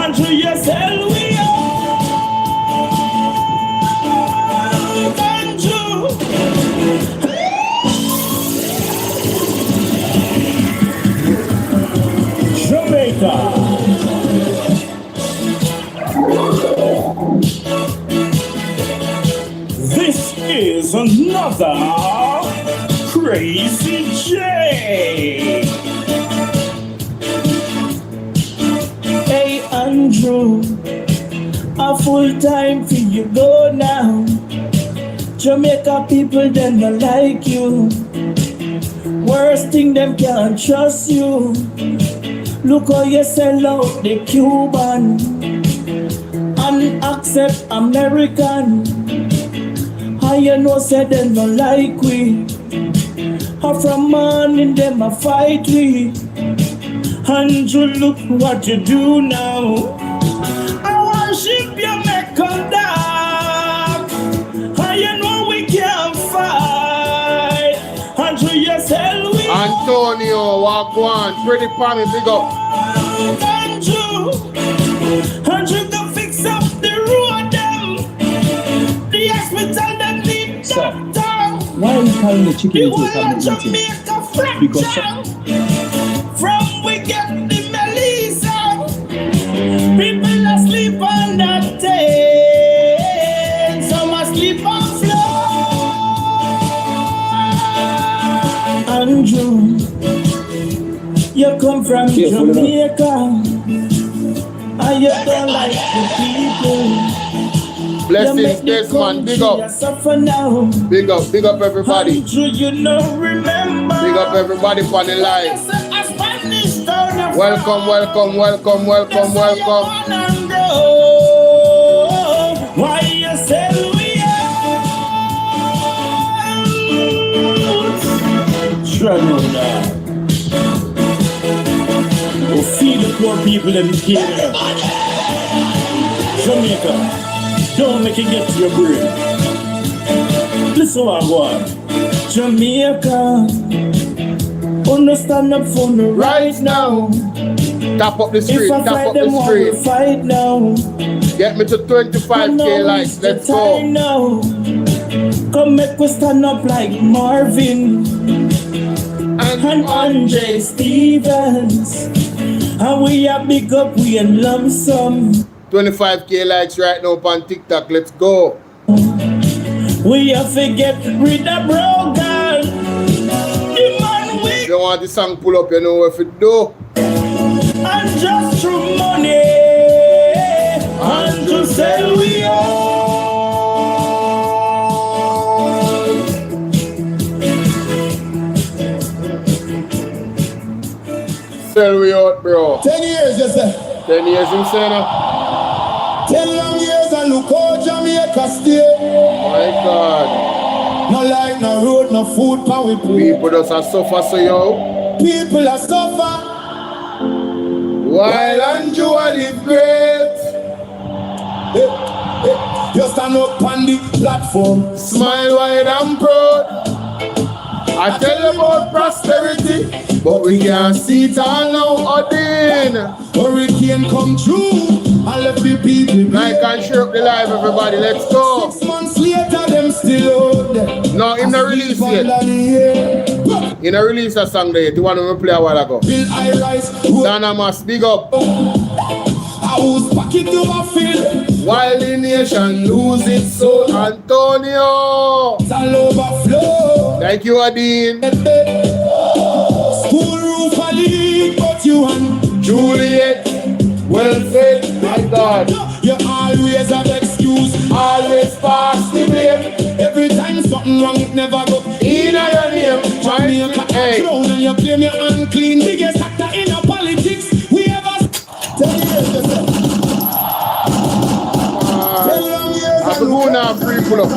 and to yourself we are. Andrew. Jamaica. This is another Crazy J. Hey Andrew, a full time for you go now. Jamaica people them not like you. Worst thing them can't trust you. Look how you sell out the Cuban and accept American. How you know say them not like we. How from morning them a fight we. Andrew, look what you do now. I worship your Mecca dog. How you know we can't fight. Andrew, yourself we Antonio, walk one, pretty palmy, big up. Andrew, go fix up the road them. The hospital them need doctor. Why are you carrying the chicken into the cabinet meeting? Jamaica fracture. From we get the Melissa. People asleep on that day. Some asleep on floor. Andrew, you come from Jamaica. And you don't like the people. Blessings, Desmond, big up. Big up everybody. You know, remember. Big up everybody for the live. Welcome. Why you say we out? Try now. We'll feed the poor people in here. Jamaica, don't make it get to your brain. Listen what I want. Jamaica, understand up for me right now. Tap up the screen, tap up the screen. Fight now. Get me to 25k likes, let's go. Now. Come make we stand up like Marvin and Andre Stevens. And we are big up, we in lump sum. 25k likes right now on TikTok, let's go. We have to get rid of broken. If you want the song pull up, you know what to do. And just through money and to sell we all. Sell we out, bro. 10 years, you say. 10 years in Sena. 10 long years and look how Jamaica stay. My God. No light, no road, no food, power we play. People just a suffer, so yo. People are suffer. While Andrew live great. You stand up on the platform. Smile wide and proud. I tell you about prosperity, but we can't see it all now, Odin. Hurricane come through. I left the people. Like and share up the live, everybody. Let's go. 6 months later, them still out there. No, in the release yet. In the release a song there. The one we play a while ago. Bill I rise. Dana must big up. I was pocket overfill. While the nation lose its soul, Antonio. It's all overflow. Thank you, Odin. School roof a leak, but you and Juliet. Well said, my God. You always have excuse, Always pass the blame. every time something wrong, it never go In your name, Jamaica, hey. thrown and you claim you're unclean. Biggest actor in our politics we ever. 10 years, you say. 10 long years. I could go now free pull up.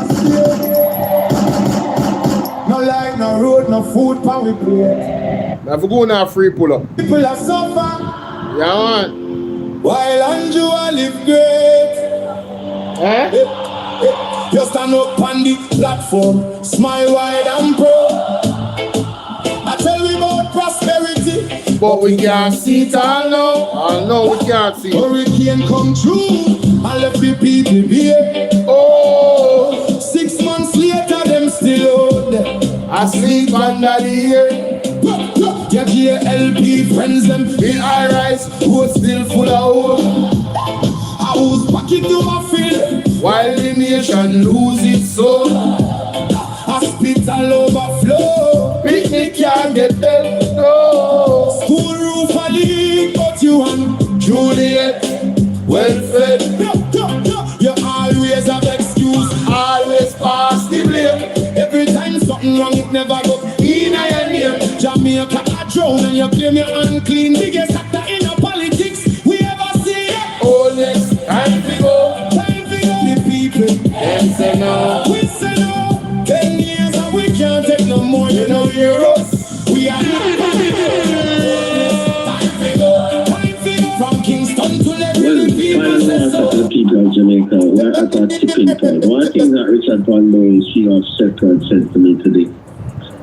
No light, no road, no food, power we plate. I could go now free pull up. People are suffer. Yeah, man. While Andrew live great. Eh? You stand up on the platform, smile wide and proud. I tell you about prosperity, but we can't see it all now. All now we can't see it. Hurricane come through and left the people here. Oh, 6 months later, them still out there. asleep under the air. Your JLP friends, them In our rise, who still full of hope. I was back into my field while the nation lose its soul. Hospital overflow. Picnic can't get help, no. School roof a leak, but you and Juliet, well fed, you always have excuse. always pass the blame. Every time something wrong, it never go in your name. Jamaica a drown and you claim you're unclean. Biggest actor in the politics we ever see. Oh, next time we go, Time for the people. them say no. We say no. 10 years and we can't take no more. You know you're us. We are not time for go. Time for go. From Kingston to Lebanon, the people Final say answer so. to the people of Jamaica. We're at a tipping point. One thing that Richard Pandora, CEO of Sector, said to me today,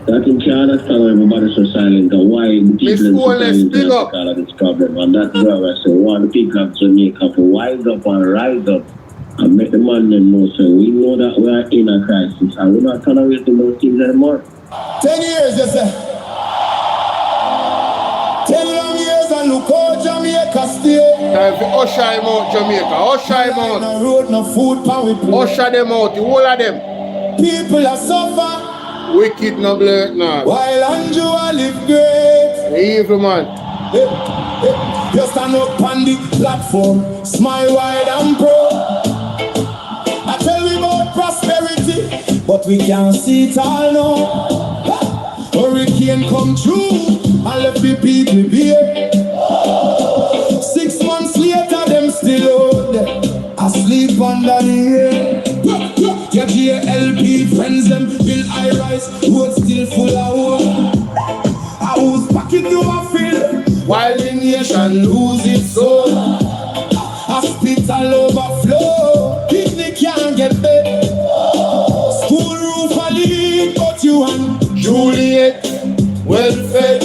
that he can't understand why everybody's so silent and why the people in Wallace, society big up. because of this problem. And that's where I say, we want the people of Jamaica to wise up and rise up and make the man them know. So we know that we are in a crisis and we're not tolerating those things anymore. 10 years, you say. 10 long years and look how Jamaica stay. Time for usher him out, Jamaica. Usher him out. No road, no food, pan we play. Usher them out, the whole of them. People are suffer Wicked no blurt now. while Andrew live great. The evil man. You stand up on the platform, smile wide and proud. I tell you about prosperity, but we can't see it all now. Hurricane come through and left the people here. 6 months later, them still out there, asleep under the air. Your JLP friends, them build high rise, road still full of hope. I was back into my field While the nation lose its soul. hospital overflow. Picnic can't get bed. School roof a leak, but you and Juliet, well fed,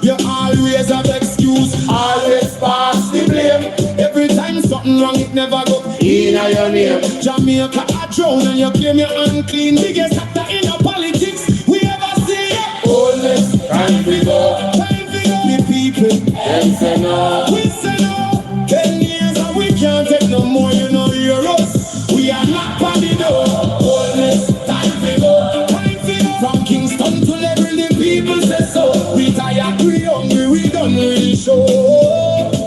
you always have excuse. always pass the blame. Every time something wrong, it never go In your name. Jamaica a drown and you claim you're unclean. Biggest actor in the politics we ever see. Oh, next time we go, Time for the people. them say no. We say no. 10 years and we can't take no more. You know you're us. We are not party no. Boldness, time for go. Time for go. From Kingston to Lebanon, the people say so. We tired, we hungry, we don't really show.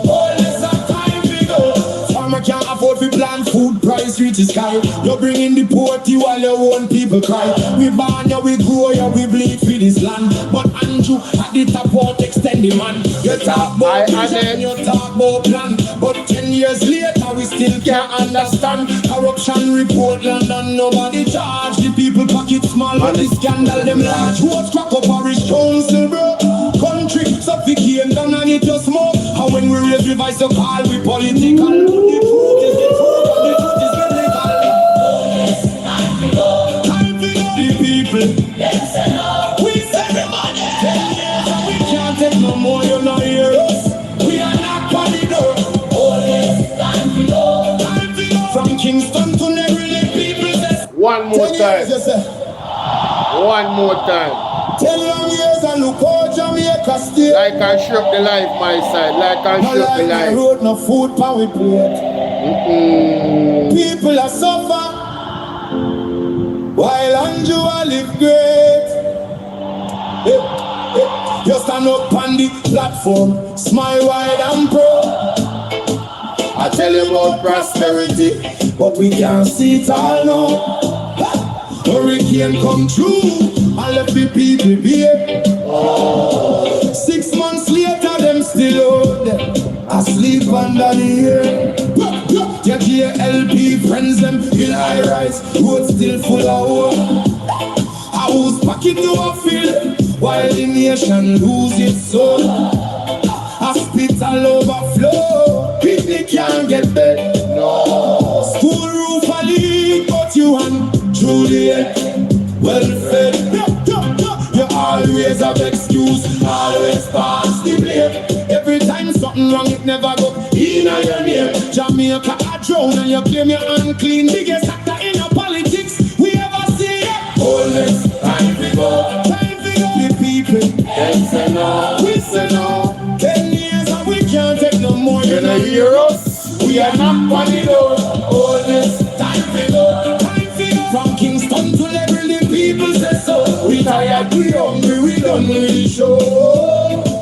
Boldness, time for go. Farmer can't afford to plant food, price reach the sky. You're bringing the poverty while your own people cry. We born ya, we grow ya, we bleed for this land. But Andrew at the top won't extend the man. You talk about vision, you talk about plan. But 10 years later, we still can't understand. Corruption report London, nobody charge. The people pocket small, but the scandal them large. What's crack up Parish Council, bro? Country suffocating down and it just more. And when we raise revise the call, we political. The truth is the truth, and the truth is biblical. Time for the people. We say the money. 10 years and we can't take no more, you know hear us. We are not party door. Time for go. From Kingston to Neverland, people say. One more 10 years, time. you say. One more time. 10 long years and look how Jamaica stay. Like and show up the life, my side. Like and No show up the life, no life. road, no food, pan we plate. People are suffer while Andrew live great. You stand up on the platform, smile wide and proud. I tell you about prosperity, but we can't see it all now. Hurricane come through and left the people here. 6 months later, them still out there, asleep under the air. Your JLP friends, them feel high rise, road still full of hope. I was back into a field while the nation lose its soul. Hospital overflow, picnic can't get bed. No. School roof a leak, but you and Juliet, well fed. You always have excuse, always pass something wrong, it never go in your name. Jamaica a drown and you claim you're unclean. Biggest actor in your politics we ever see. Always time to go. Time to go. The people, them say no, we say no. 10 years and we can't take no more. You know hear us? We are not on the door. Always time to go. Time to go. From Kingston to level, the people say so. We tired, we hungry, we done with the show.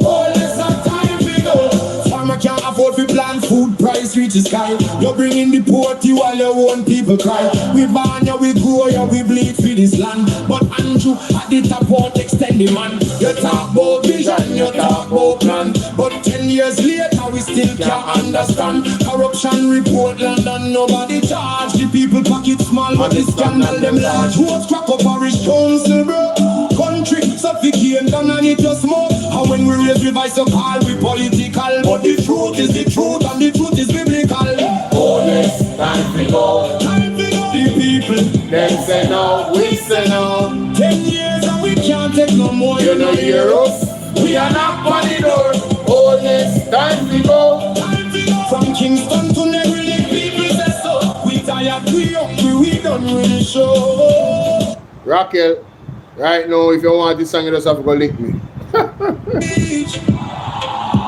Always a time to go. Farmer can't afford to plant food, price reach the sky. You bring in the poverty while your own people cry. We born you, we grow you, we bleed for this land. But Andrew at the top won't extend the man. You talk about vision, you talk about plan. But 10 years later we still can't understand. Corruption report London, nobody charge. The people pocket small, but the scandal them large. Who's crack up parish council, bro? Country suffocating down and it just more. And when we raise the voice of all, we political. But the truth is the truth and the truth is biblical. Honest, time to go. Time to go. The people, them say no, we say no. 10 years and we can't take no more. You know hear us? We are not on the door. Honest, time to go. Time to go. From Kingston to Neville, the people say so. We tired, we hungry, we done with the show. Raquel, right now, if you want this song, you just have to go lick me.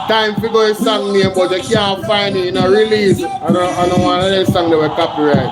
Time to go song name, but you can't find it in a release. I don't want to song that will copyright.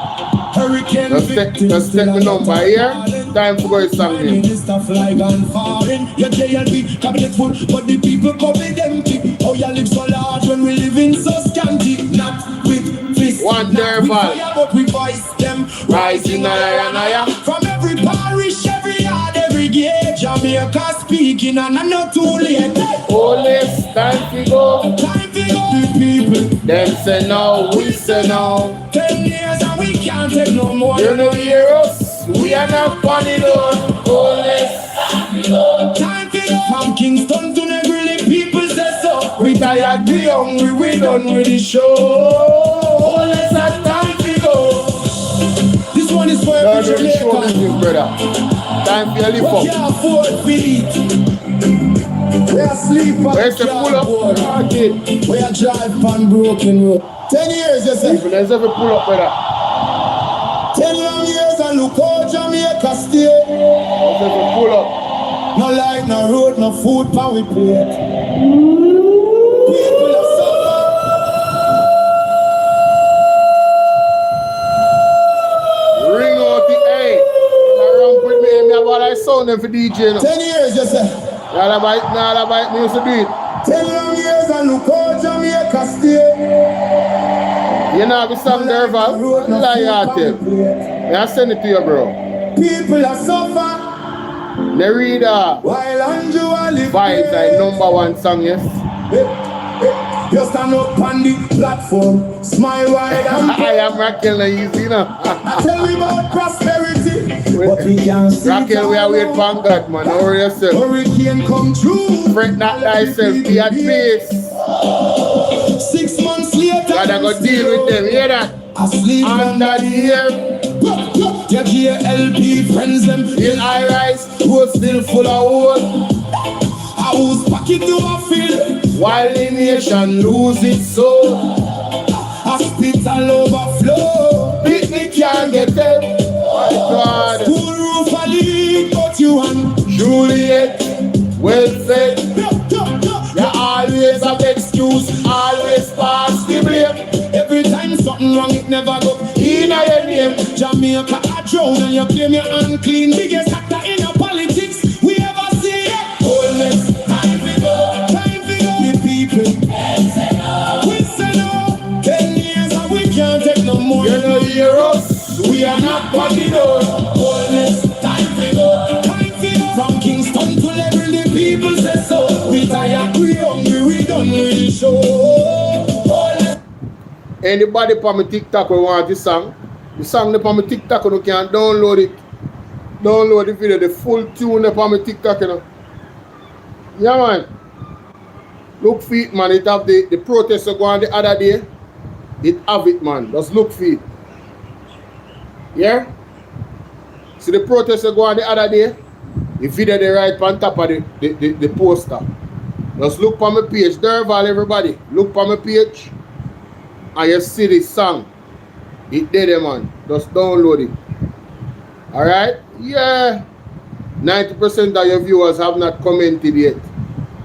Just take the number here. Time to go song name. Your JLB cabinet full, but the people come with empty. Oh, you live so large when we live in so scanty. Not with fist, one not with fire, but we voice them. Rising higher and higher. From every parish, every yard, every gate. Jamaica speaking and I'm not too late. Always time to go. Time to go. The people, them say no, we say no. 10 years and we can't take no more. You know hear us? We are not funny though. Always time to go. Time to go. From Kingston to Negril, people say so. We tired, we hungry, we done with the show. Always a time to go. This one is for every Jamaican. Brother. Time for your lift up. We can't afford to eat. We are sleep on where's the pull up? Market. We are drive on broken road. 10 years, you say. Let's have a pull up, brother. 10 long years and look how Jamaica stay. Let's have a pull up. No light, no road, no food, pan we plate. People are suffer. Ring out the A. Around with me, I'm about I sound them for DJ now. 10 years, you say. Not about me used to do it. 10 long years and look how Jamaica stay. You know, be some there, Val. Lie out there. I send it to you, bro. People are suffer. They read while Andrew live Vibes, like #1 song, yes. You stand up on the platform, smile wide and I am Raquel and easy, you know. tell me about prosperity. But we can't see Raquel, we are waiting for God, man. Don't worry yourself. Hurricane come true. Fret not thyself, be at peace. 6 months later, God, go deal with them, hear that? Asleep under the air. Your JLP friends them in high rise, who's still full of hope. I was pocket to a field while the nation lose its soul. Hospital overflow. Picnic can't get them. My God. School roof a leak, but you and Juliet, well said. You always have excuse, always pass the blame. Every time something wrong, it never go in your name. Jamaica a drown and you claim you're unclean. Biggest actor in your politics we ever see. Always time to go. Time to go. The people, we say no. 10 years and we can't take no more. You know hear us? We are not fucking door. Always time to go. Time to go. From Kingston to level, the people say so. We tired, we hungry, we done with the show. Anybody on my TikTok who want this song? The song on my TikTok, you can download it. Download the video, the full tune on my TikTok, you know. Yeah, man. Look for it, man. It have the protest go on the other day. It have it, man. Just look for it. Yeah? See the protest go on the other day? The video they write on top of the poster. Just look on my page. Derval, everybody. Look on my page. And you see this song. It there, man. Just download it. Alright? Yeah. 90% of your viewers have not commented yet.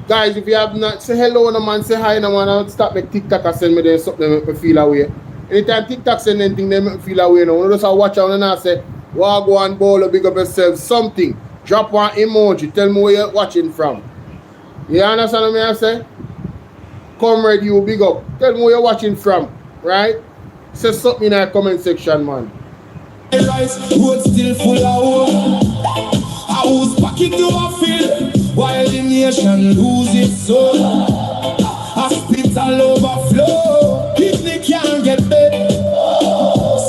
Guys, if you have not, say hello no man, say hi no man, and stop make TikTok and send me them something make me feel away. Anytime TikTok send anything, they make me feel away now. Just watch out and I say, walk one ball, big up yourself, something. Drop one emoji, tell me where you're watching from. You understand what I say? Comrade, you big up. Tell me where you're watching from, right? Say something in the comment section, man. Rice road still full of hope. Whose pocket you a fill while the nation lose its soul. Hospital overflow, kidney can't get bed.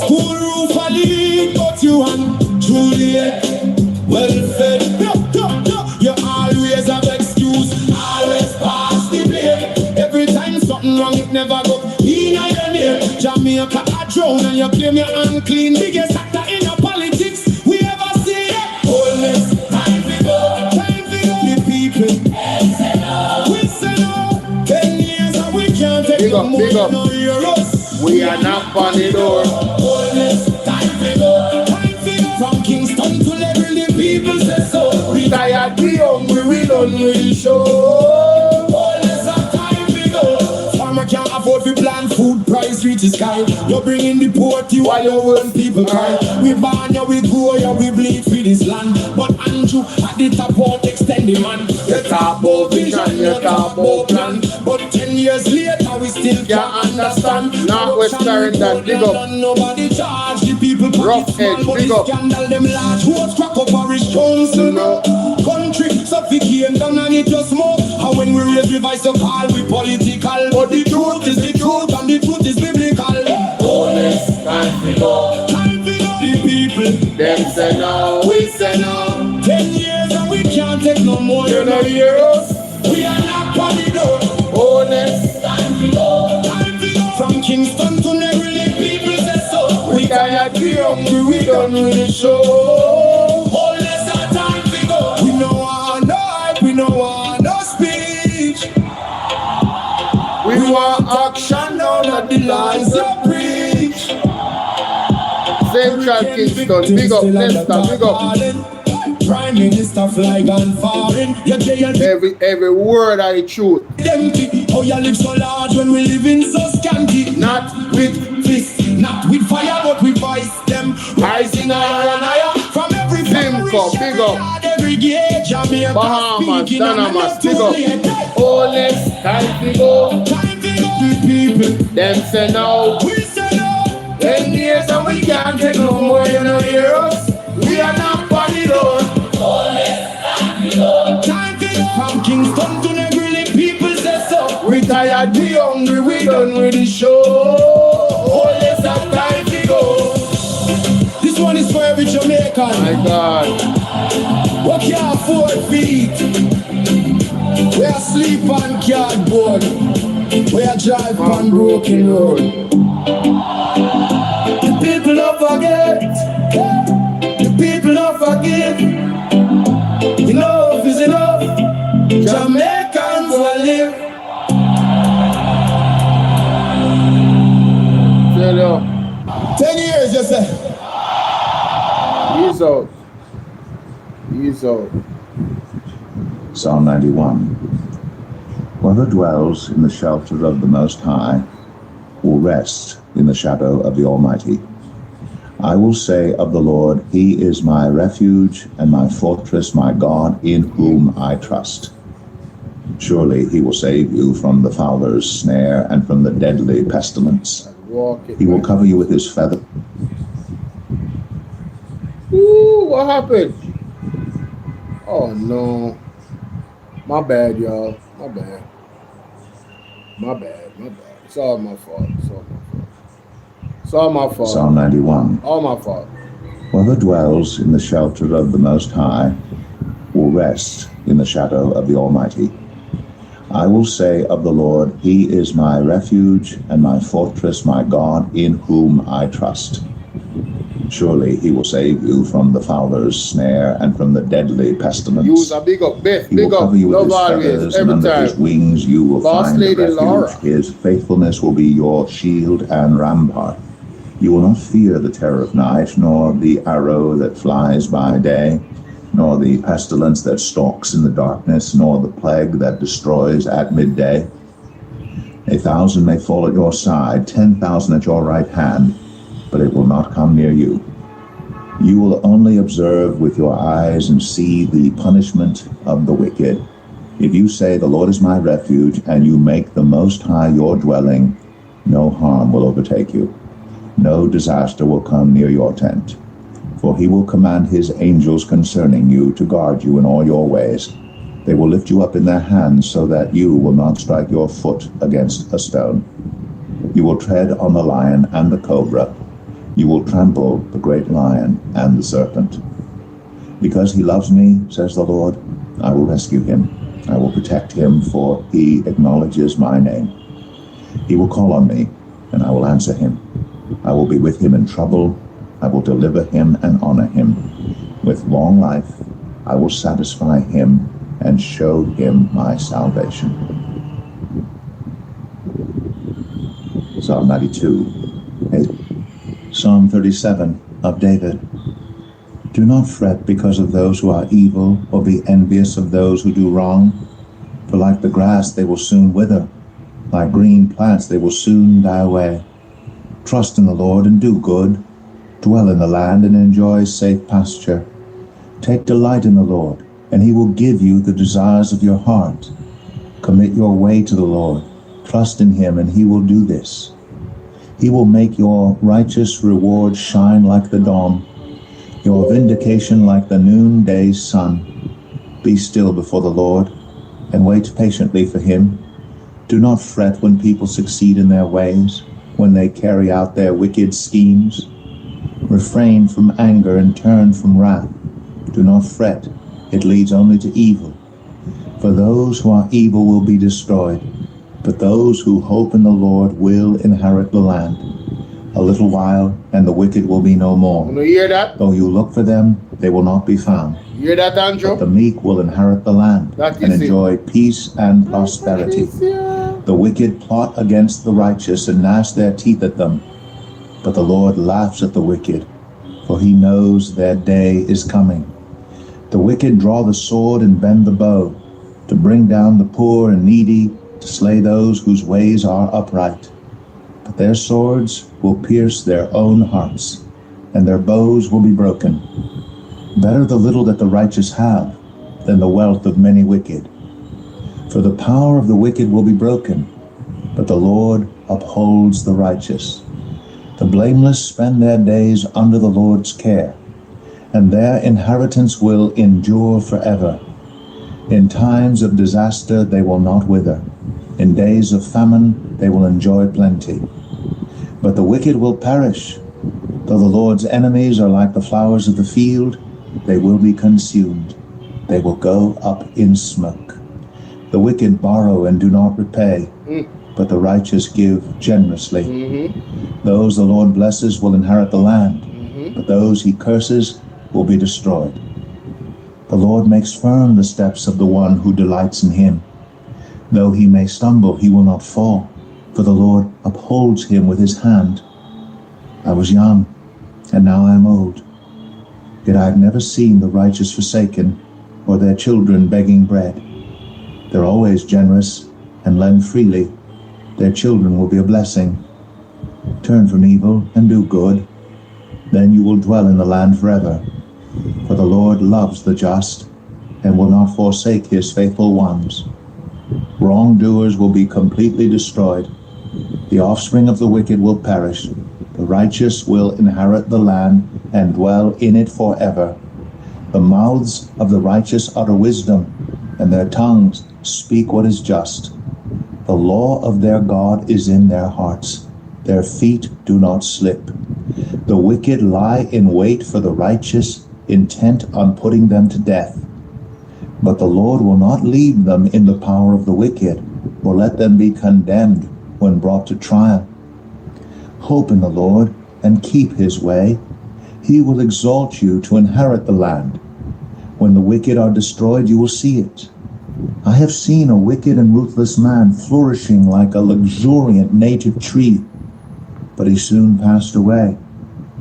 School roof a leak, but you and Juliet well fed. You always have excuse, always pass the blame. Every time something wrong, it never go in your name. Jamaica a drown and you claim you're unclean. Biggest actor in your politics we ever see. Wholeness, time to go, the people. We say no, 10 years and we can't take no more, no euros. We are not on the door. Wholeness, time to go, from Kingston to level the people say so. We tired, we hungry, we don't really show. Wholeness, time to go. Farmer can't afford to plant food, price reach the sky. You're bringing the poverty while your own people cry. We born ya, we grow ya, we bleed for this land. But Andrew at the top won't extend the man. You talk about vision, you talk about plan. But 10 years later we still can't understand. Now we're starting that, big up. Nobody charge the people Rough edge, but big the up. scandal them large. Who's crack up parish council now? Country suffocating down and it just smoke. And when we raise the voice of all we political. But the truth is the truth and the truth is biblical. Honest, time to go. Time to go. The people, Them say no, we say no. 10 years and we can't take no more. You know hear us? We are not on the door. Honest. Time to go. Time to go. From Kingston to Neverland, people say so. We tired, we hungry, we don't really show. All less time to go. We no want no hype, we no want no speech. We want action, now not the lies you preach. Central Kingston, big up, Leicester, big up. Prime Minister flag and foreign. Every word I truth. Empty. Oh, you live so large when we live in so scanty. Not with Fist, not with fire, but we voice them. Rising higher and higher from every Simcoe, big up. every gate, Jamaica, Bahamas, speaking and Danamas, not big too up. late. Honest, time to go. Time to go. The people, Them say no. we say no. 10 years and we can't take no more, you know hear us? We are not on the door. Time to go. From Kingston to Neverland, people say so. We tired, we hungry, we done with the show. Oh, yes, it's time to go. This one is for every Jamaican. My God. We can't afford feet. We are sleep on cardboard. We are drive on broken road. The people don't forget. The people don't forgive. Enough is enough. Jamaicans will live. Tell you. 10 years, you say. Ease out. Ease out. Psalm 91. Whoever dwells in the shelter of the Most High will rest in the shadow of the Almighty. I will say of the Lord, He is my refuge and my fortress, my God, in whom I trust. Surely He will save you from the fowler's snare and from the deadly pestilence. He will cover you with His feathers. Ooh, what happened? Oh no. My bad, y'all. My bad. My bad. It's all my fault. It's all my fault. Psalm 91. All my fault. Whoever dwells in the shelter of the Most High will rest in the shadow of the Almighty. I will say of the Lord, He is my refuge and my fortress, my God, in whom I trust. Surely he will save you from the fowler's snare and from the deadly pestilence. Use a big up, Beth, He big will up, cover you with love his always, feathers, and every under his time. wings you will Boss find a Lady refuge. Laura. His faithfulness will be your shield and rampart. You will not fear the terror of night, nor the arrow that flies by day, nor the pestilence that stalks in the darkness, nor the plague that destroys at midday. 1,000 may fall at your side, 10,000 at your right hand, but it will not come near you. You will only observe with your eyes and see the punishment of the wicked. If you say, "The Lord is my refuge," and you make the Most High your dwelling, no harm will overtake you. No disaster will come near your tent. For he will command his angels concerning you to guard you in all your ways. They will lift you up in their hands so that you will not strike your foot against a stone. You will tread on the lion and the cobra. You will trample the great lion and the serpent. Because he loves me, says the Lord, I will rescue him. I will protect him, for he acknowledges my name. He will call on me, and I will answer him. I will be with him in trouble. I will deliver him and honor him. With long life, I will satisfy him and show him my salvation. Psalm 92. Psalm 37 of David. Do not fret because of those who are evil, or be envious of those who do wrong. For like the grass they will soon wither, like green plants they will soon die away. Trust in the Lord and do good. Dwell in the land and enjoy safe pasture. Take delight in the Lord, and he will give you the desires of your heart. Commit your way to the Lord. Trust in him, and he will do this. He will make your righteous reward shine like the dawn, your vindication like the noonday sun. Be still before the Lord, and wait patiently for him. Do not fret when people succeed in their ways, when they carry out their wicked schemes. Refrain from anger and turn from wrath. Do not fret, it leads only to evil. For those who are evil will be destroyed, but those who hope in the Lord will inherit the land. A little while, and the wicked will be no more. You hear that? Though you look for them, they will not be found. You hear that, Andrew? But the meek will inherit the land That and is it. enjoy peace and prosperity. The wicked plot against the righteous and gnash their teeth at them. But the Lord laughs at the wicked, for he knows their day is coming. The wicked draw the sword and bend the bow, to bring down the poor and needy, to slay those whose ways are upright. But their swords will pierce their own hearts, and their bows will be broken. Better the little that the righteous have, than the wealth of many wicked. For the power of the wicked will be broken, but the Lord upholds the righteous. The blameless spend their days under the Lord's care, and their inheritance will endure forever. In times of disaster they will not wither. In days of famine they will enjoy plenty. But the wicked will perish. Though the Lord's enemies are like the flowers of the field, they will be consumed. They will go up in smoke. The wicked borrow and do not repay, but the righteous give generously. Those the Lord blesses will inherit the land, but those he curses will be destroyed. The Lord makes firm the steps of the one who delights in him. Though he may stumble, he will not fall, for the Lord upholds him with his hand. I was young, and now I am old. Yet I have never seen the righteous forsaken, or their children begging bread. They're always generous and lend freely. Their children will be a blessing. Turn from evil and do good. Then you will dwell in the land forever. For the Lord loves the just and will not forsake his faithful ones. Wrongdoers will be completely destroyed. The offspring of the wicked will perish. The righteous will inherit the land and dwell in it forever. The mouths of the righteous utter wisdom, and their tongues speak what is just. The law of their God is in their hearts. Their feet do not slip. The wicked lie in wait for the righteous, intent on putting them to death. But the Lord will not leave them in the power of the wicked, or let them be condemned when brought to trial. Hope in the Lord and keep his way. He will exalt you to inherit the land. When the wicked are destroyed, you will see it. I have seen a wicked and ruthless man flourishing like a luxuriant native tree, but he soon passed away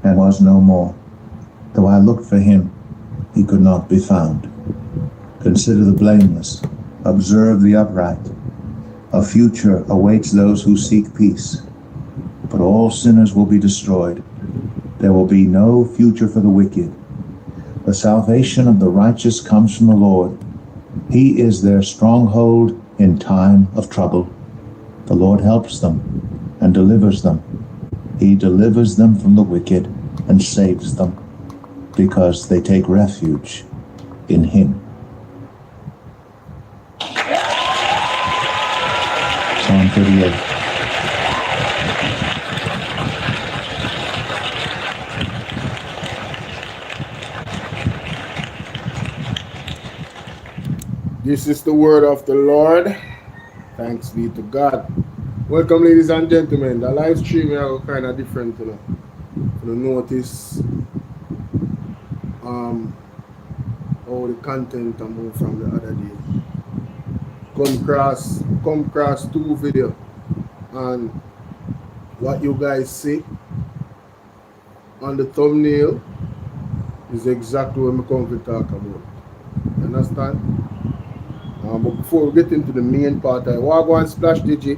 and was no more. Though I looked for him, he could not be found. Consider the blameless, observe the upright. A future awaits those who seek peace, but all sinners will be destroyed. There will be no future for the wicked. The salvation of the righteous comes from the Lord. He is their stronghold in time of trouble. The Lord helps them and delivers them. He delivers them from the wicked and saves them, because they take refuge in Him. Psalm 38. This is the word of the Lord. Thanks be to God. Welcome, ladies and gentlemen. The live stream is kind of different, you know. You notice how the content I moved from the other day. Come across two videos, and what you guys see on the thumbnail is exactly what I'm going to talk about. You understand? But before we get into the main part, I want to go and Splash Digi.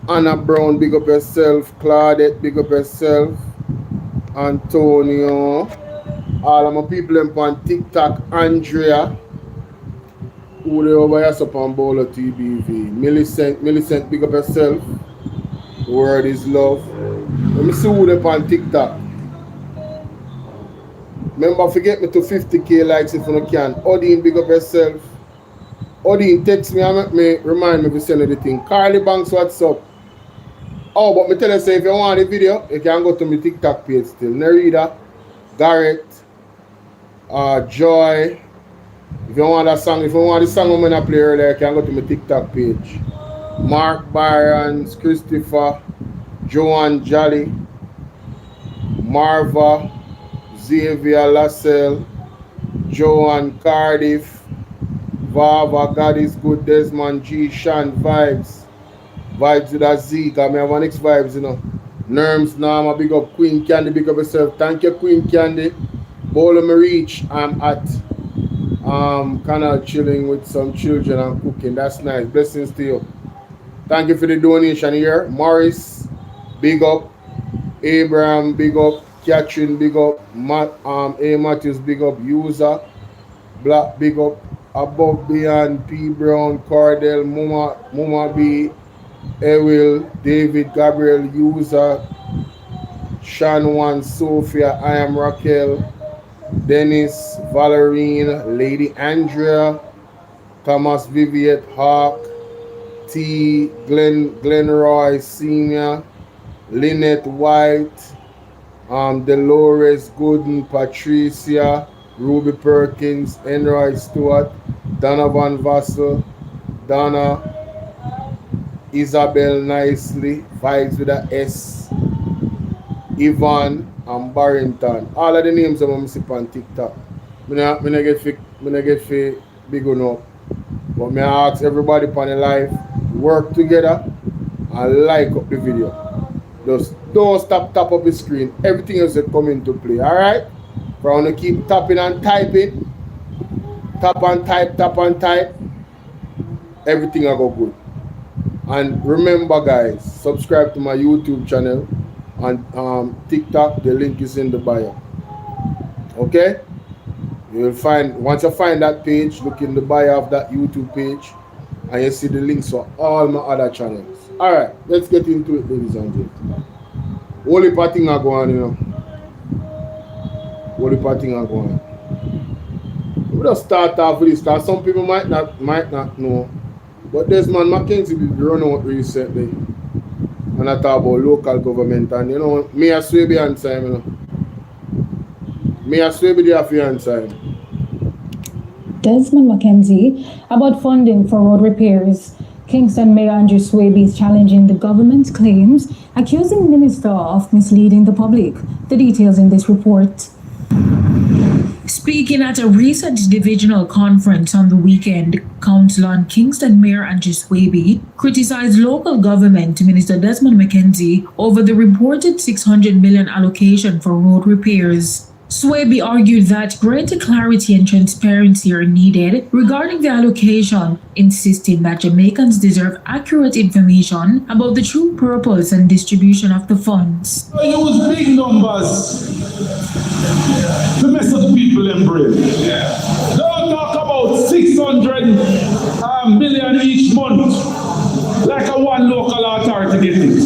Anna Brown, big up yourself. Claudette, big up yourself. Antonio. All of my people on TikTok. Andrea. Who they over here up on BOLO TBV. Millicent, big up yourself. The word is love. Let me see who they on TikTok. Remember, forget me to 50k likes if you can. Odin, big up yourself. Odin, text me and make me remind me to send you the thing. Carly Banks, what's up? Oh, but me tell you, say, if you want the video, you can go to my TikTok page still. Nerida, Garrett, Joy. If you want the song I'm going to play earlier, you can go to my TikTok page. Mark Byron's, Christopher, Joanne Jolly, Marva, Xavier Lassell, Joanne Cardiff, Vava, God is good, Desmond G, Shan, Vibes with a Z, because I have an X Vibes, you know. Nerms, Nama, big up Queen Candy, big up yourself. Thank you, Queen Candy. Bolo me reach, I'm at kind of chilling with some children and cooking. That's nice. Blessings to you. Thank you for the donation here. Morris, big up. Abraham, big up. Catherine, big up. A. Matthews, big up. User, Black, big up. Above Beyond, P. Brown, Cordell, Muma B, Ewil, David, Gabriel, User, Shanwan, Sophia, I am Raquel, Dennis, Valerine, Lady Andrea, Thomas Viviette, Hawk, T, Glenroy Senior, Lynette White, Dolores Gooden, Patricia, Ruby Perkins, Enroy Stewart, Donovan Vassell, Donna, Isabel Nicely, Vibes with a S, Yvonne, and Barrington. All of the names I'm see on TikTok. I get big enough. But I ask everybody upon the live, work together and like up the video. Just don't stop tap up the screen. Everything else will come into play. Alright? For I want to keep tapping and typing. Tap and type. Everything will go good. And remember guys, subscribe to my YouTube channel and TikTok. The link is in the bio. Okay? You will find, once you find that page, look in the bio of that YouTube page and you see the links for all my other channels. Alright, let's get into it, ladies and gentlemen. Only parting are going, you know. Only parting are going. We'll just start off with this because some people might not know. But Desmond Mackenzie did run out recently. And I talk about local government, and you know, me a Swabian time, you know. Me a Swabi the fiancé. Desmond Mackenzie about funding for road repairs. Kingston Mayor Andrew Swaby is challenging the government's claims, accusing the minister of misleading the public. The details in this report. Speaking at a recent divisional conference on the weekend, Council on Kingston Mayor Andrew Swaby criticized local government Minister Desmond McKenzie over the reported $600 million allocation for road repairs. Swaby argued that greater clarity and transparency are needed regarding the allocation, insisting that Jamaicans deserve accurate information about the true purpose and distribution of the funds. Use big numbers to mess up people in brain. Don't talk about 600 million each month like a one local authority get it.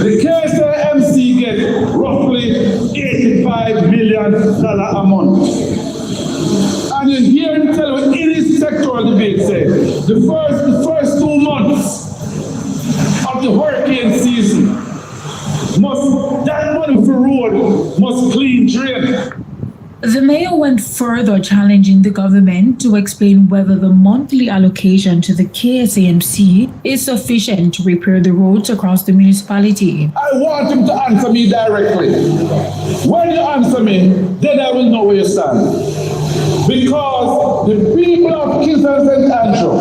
The KSMC get roughly $85 million a month. And you hear him tell you in his sectoral debate say the first 2 months of the hurricane season that money for road must clean drain. The mayor went further, challenging the government to explain whether the monthly allocation to the KSAMC is sufficient to repair the roads across the municipality. I want him to answer me directly. When you answer me, then I will know where you stand. Because the people of Kingston St. Andrew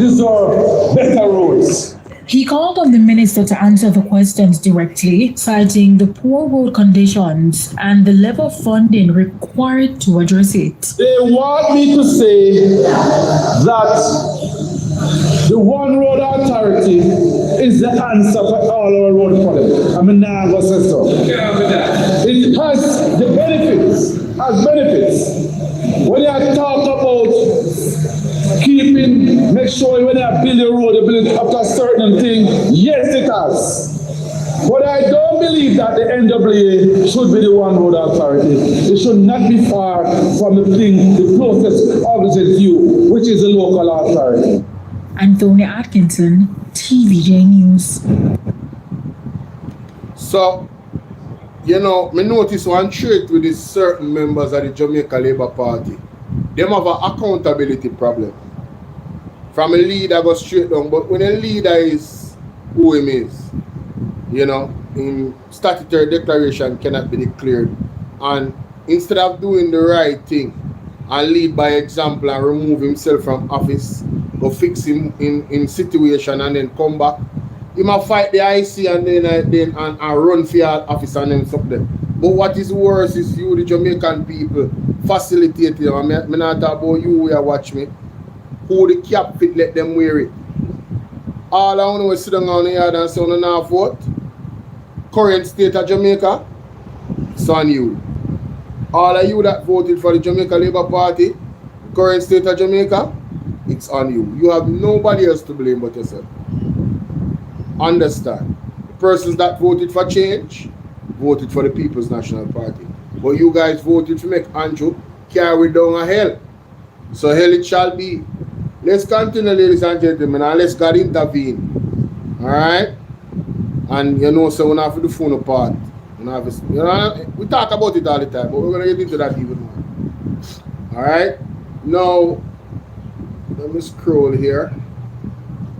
deserve better roads. He called on the minister to answer the questions directly, citing the poor road conditions and the level of funding required to address it. They want me to say that the One Road Authority is the answer for all our road problems. I mean, now I'm going to say so. It has the benefits. When you talk about make sure when you build a road, you build it up to a certain thing, yes it has. But I don't believe that the NWA should be the One Road Authority. It should not be far from the closest opposite you, which is the local authority. Anthony Atkinson, TVJ News. So, you know, me notice one trait with these certain members of the Jamaica Labour Party. Them have an accountability problem. From a leader go straight down, but when a leader is who him is, you know, in statutory declaration cannot be declared. And instead of doing the right thing and lead by example and remove himself from office, go fix him in situation and then come back, he might fight the IC and then run for your office and then something. But what is worse is you, the Jamaican people, facilitate them. I'm not talking about you who watch me. Who the cap fit, let them wear it. All I want to sit down on the yard and say, on the vote. Current state of Jamaica, it's on you. All of you that voted for the Jamaica Labour Party, current state of Jamaica, it's on you. You have nobody else to blame but yourself. Understand? The persons that voted for change, voted for the People's National Party. But you guys voted to make Andrew carry down a hell. So hell it shall be. Let's continue, ladies and gentlemen, and let's God intervene. Alright? And you know, so we're not for the phone apart. We talk about it all the time, but we're going to get into that even more. Alright? Now, let me scroll here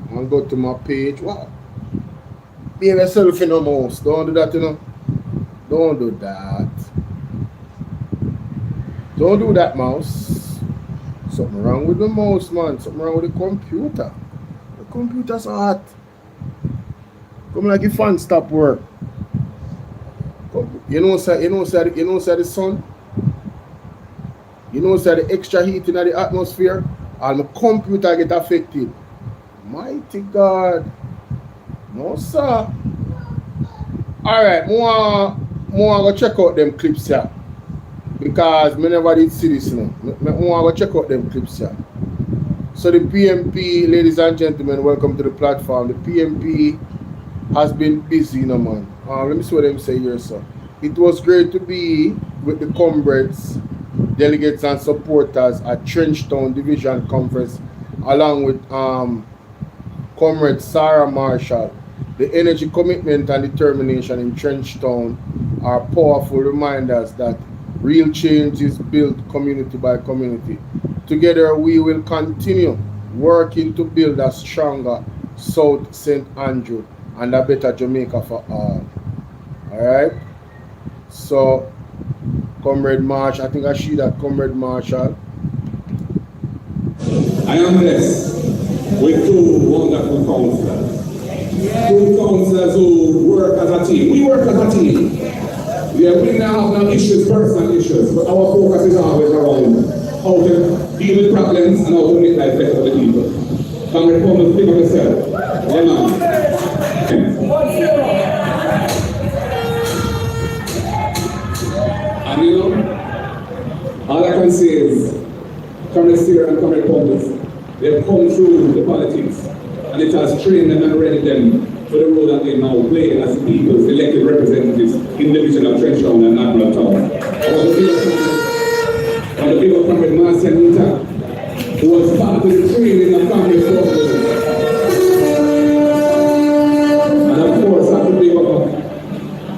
and go to my page. Wow. Be yourself in the mouse. Don't do that, you know. Don't do that. Don't do that, mouse. Something wrong with the mouse, man. Something wrong with the computer. The computer's hot. Come like if fan stop work. You know, sir, the sun. You know, sir, the extra heat in the atmosphere. And the computer get affected. Mighty God. No, sir. Alright, more go check out them clips here. Because me never did see this now. I want to check out them clips here. So the PMP, ladies and gentlemen, welcome to the platform. The PMP has been busy, you know, man. Let me see what them say here, sir. It was great to be with the comrades, delegates and supporters at Trenchtown Division Conference, along with Comrade Sarah Marshall. The energy, commitment and determination in Trenchtown are powerful reminders that real change is built community by community. Together we will continue working to build a stronger South St. Andrew and a better Jamaica for all. Alright? So, Comrade Marshall. I think I see that Comrade Marshall. I am blessed with two wonderful counselors. Two counselors who work as a team. We work as a team. Yeah, we now have no issues, personal issues, but our focus is always around how to deal with problems and how to make life better for the people. Comrade Thomas, think of yourself. Yeah, man. And you know, all I can say is, Comrade Steer and Comrade Thomas, they've come through the politics, and it has trained them and readied them for the role that they now play as the people's elected representatives in the division of Trenchtown and Admiral Town. And the big Comrade Marcia Nita, who was part of the training of Comrade Thomas. And of course, I have to big up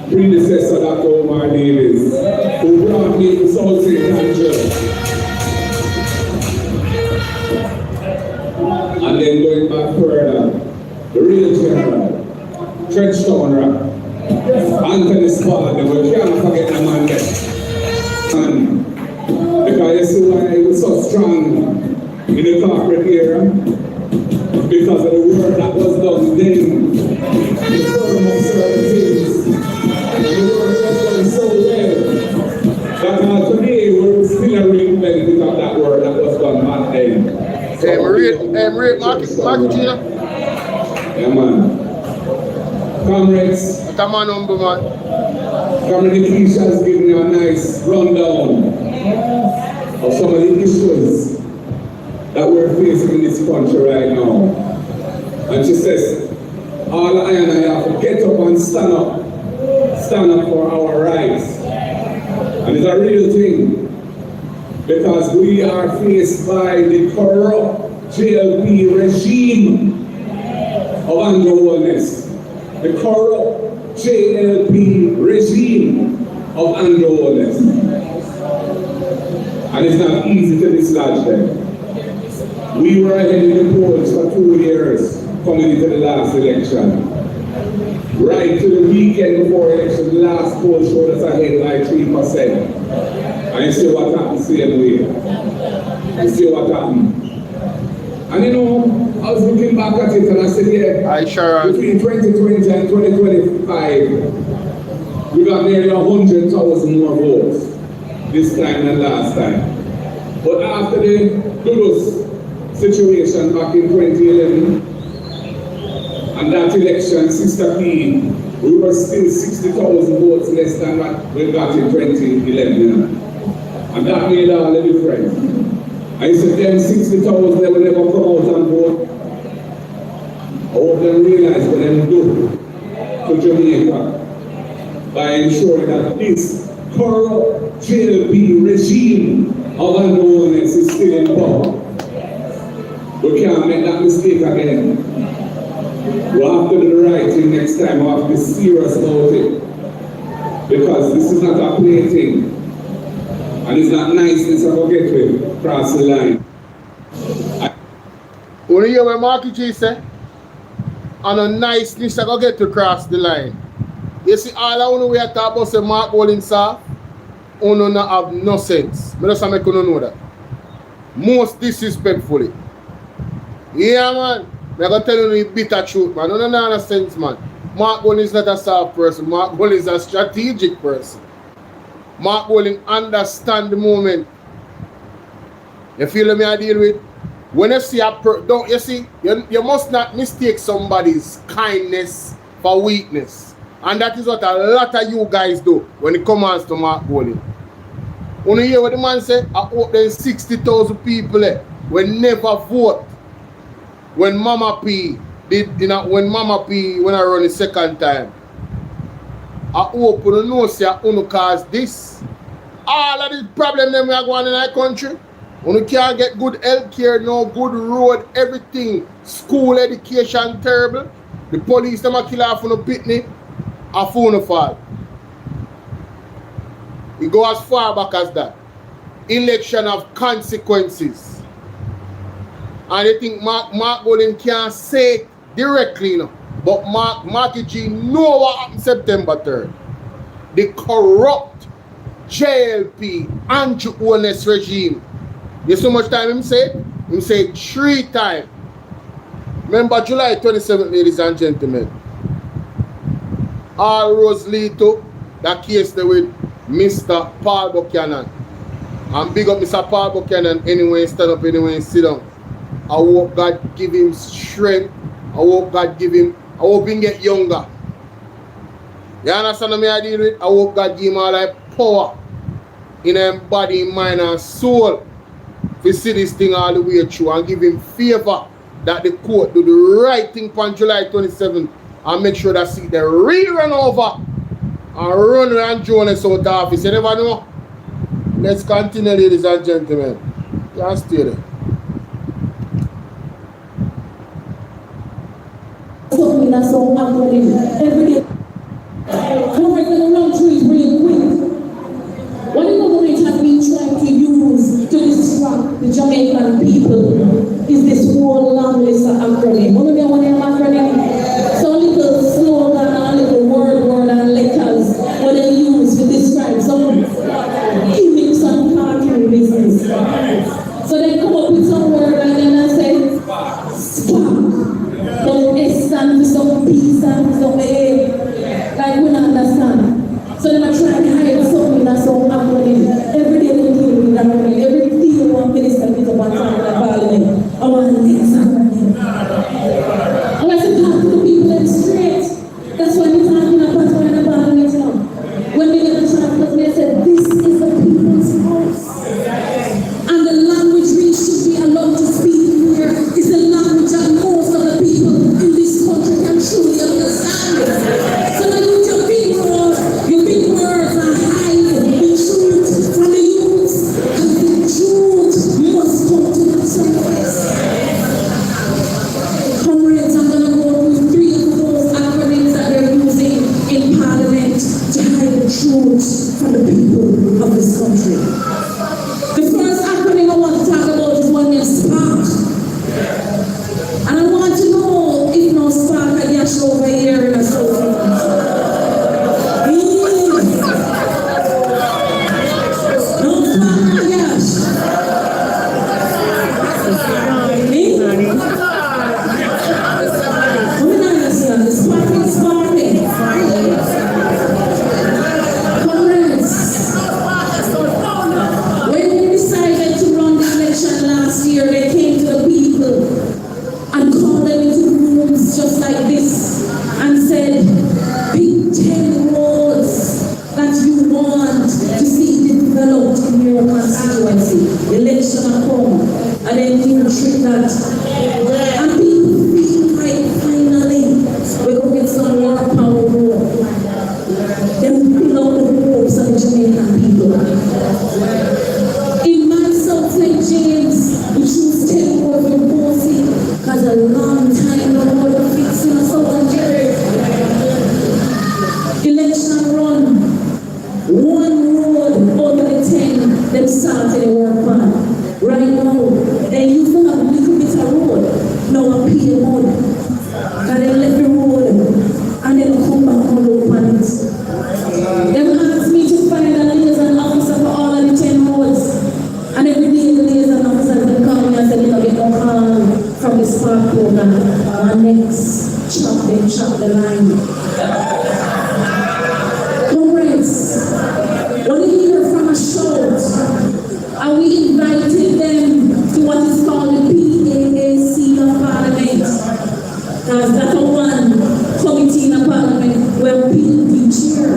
predecessor Dr. Omar Davis, who brought me to South St. Andrew. And then going back further, the real general, Trenchtown, Anthony Spard, we can't forget the man there. And because you see why he was so strong in the corporate era, because of the work that was done then, the firm of certain things, and the work was done so well, that today we're still reaping benefit of that work that was done back then. Market here. Yeah, man. Comrades, What's my number, man? Comrade Keisha has given you a nice rundown of some of the issues that we're facing in this country right now. And she says, all I and I have to get up and stand up for our rights. And it's a real thing, because we are faced by the corrupt JLP regime of underworldness. The corrupt JLP regime of underworldness. And it's not easy to dislodge them. We were ahead in the polls for 2 years coming into the last election. Right to the weekend before election, the last poll showed us ahead by 3%. And you see what happened same way. You see what happened. And you know, I was looking back at it and I said, yeah, between 2020 and 2025, we got nearly 100,000 more votes this time than last time. But after the Dulles situation back in 2011, and that election, Sister P, we were still 60,000 votes less than what we got in 2011. And that made all the difference. I said, them 60,000, they will never come out and vote. I hope them realize what they do to Jamaica by ensuring that this corrupt JLP regime of underworldness is still in power. We can't make that mistake again. We have to do the right thing next time. We have to be serious about it. Because this is not a plaything. And it's not niceness I will get with cross the line. When you hear what Marky G say, and a niceness I go get to cross the line. You see, all I want to talk about say Mark Bowling soft, you not have no sense. I just make you know that. Most disrespectfully. Yeah, man. I'm going to tell you the bitter truth, man. No, no sense, man. Mark Bowling is not a soft person. Mark Bowling is a strategic person. Mark Bowling understand the moment. You feel me I deal with? When you see you must not mistake somebody's kindness for weakness. And that is what a lot of you guys do when it comes to Mark Bowling. When you hear what the man say, I hope there's 60,000 people will never vote. When Mama P when I run the second time. I hope you know say you cause this. All of the problems that we are going in our country. You can't get good health care, no good road, everything. School education terrible. The police them a kill off on a pitney. A phone fall. It go as far back as that. Election of consequences. And they think Mark Bowling can't say it directly, you know. But Marky G know what happened September 3rd. The corrupt JLP, anti-wellness regime. You see how much time him say? Him say 3 times. Remember July 27th, ladies and gentlemen. All roads lead to that case there with Mr. Paul Buchanan. And big up Mr. Paul Buchanan anyway, stand up anyway, sit down. I hope God give him strength. I hope God give him, I hope he get younger. You understand what I deal with? I hope God give him all that power in his body, mind and soul to see this thing all the way through and give him favor that the court do the right thing on July 27th and make sure that see the real run over and run around Jonas out of office. You never know. Let's continue, ladies and gentlemen. Just stay there. Something that's so happening every day. We're going to run through it real quick. What the government has been trying to use to distract the Jamaican people is this whole long list of acronym. One of them acronym, so little slogan and little word and letters what they use to describe some gimmicks and cartoon business. So they come up with some word and then I say spark. Some S stand for some P stand for some A. Like we don't understand. So they are trying to hide something that's so happening. Every day they deal with that happening. Every day one minister gets up and talk in the parliament. I want to next happening. I want to talk to the people in the street. That's why we're talking about in the parliament now. When we get the chance, they said, this is the people's house. And the language we should be allowed to speak here is the language that most of the people in this country can truly understand. So that you can be your big words are hide the truth from the youth, and the truth must come to the surface. Comrades, I'm going to go through 3 of those acronyms that they're using in Parliament to hide the truth from the people of this country. The first acronym I want to talk about is one named SPARK. And I want to know if no SPARK I get over here in a social. Just like this and said, pick 10 roads that you want to see developed in your constituency. Election will come and then you treat that. And people feel like finally we're going to get some more power more. Then fill out the hopes of the Jamaican people. In my South St. James, we choose 10 roads from Bossy because a long time no more fixing a Southern James. Election run. 1 road out of the 10 them started the work plan. Right now, they used to have a little bit of road. Now a pay road. And they left the road and then come back on the open it. They asked me to find a liaison officer for all of the 10 roads. And every day the liaison officer will come and say, get no call from the SPARK program. And next, chop the line. Comrades, when we hear from a shout, and we invited them to what is called the PAAC of Parliament. That's one committee in the Parliament where people chair.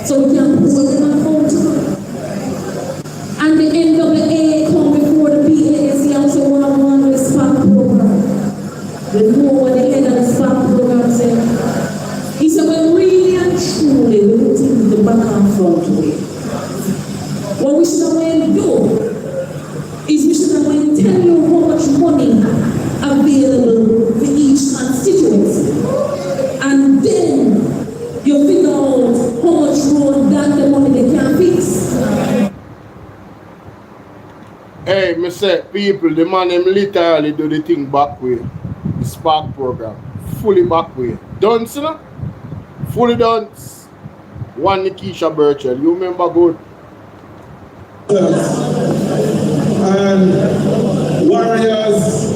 So we can hold them accountable. And the NWA come before the PAAC also one with the SPARK program. We know what the head of the SPARK program said. He said, well, really and truly, we will take the back and front way. What we should have do is we should have tell you how much money available for each constituency. And then you figure out how much road that the money they can fix. Hey, me say, people, the man them literally do the thing back way. The SPARK program. Fully back way. Done, sir? Fully done. One Nikisha Birchall. You remember good? and warriors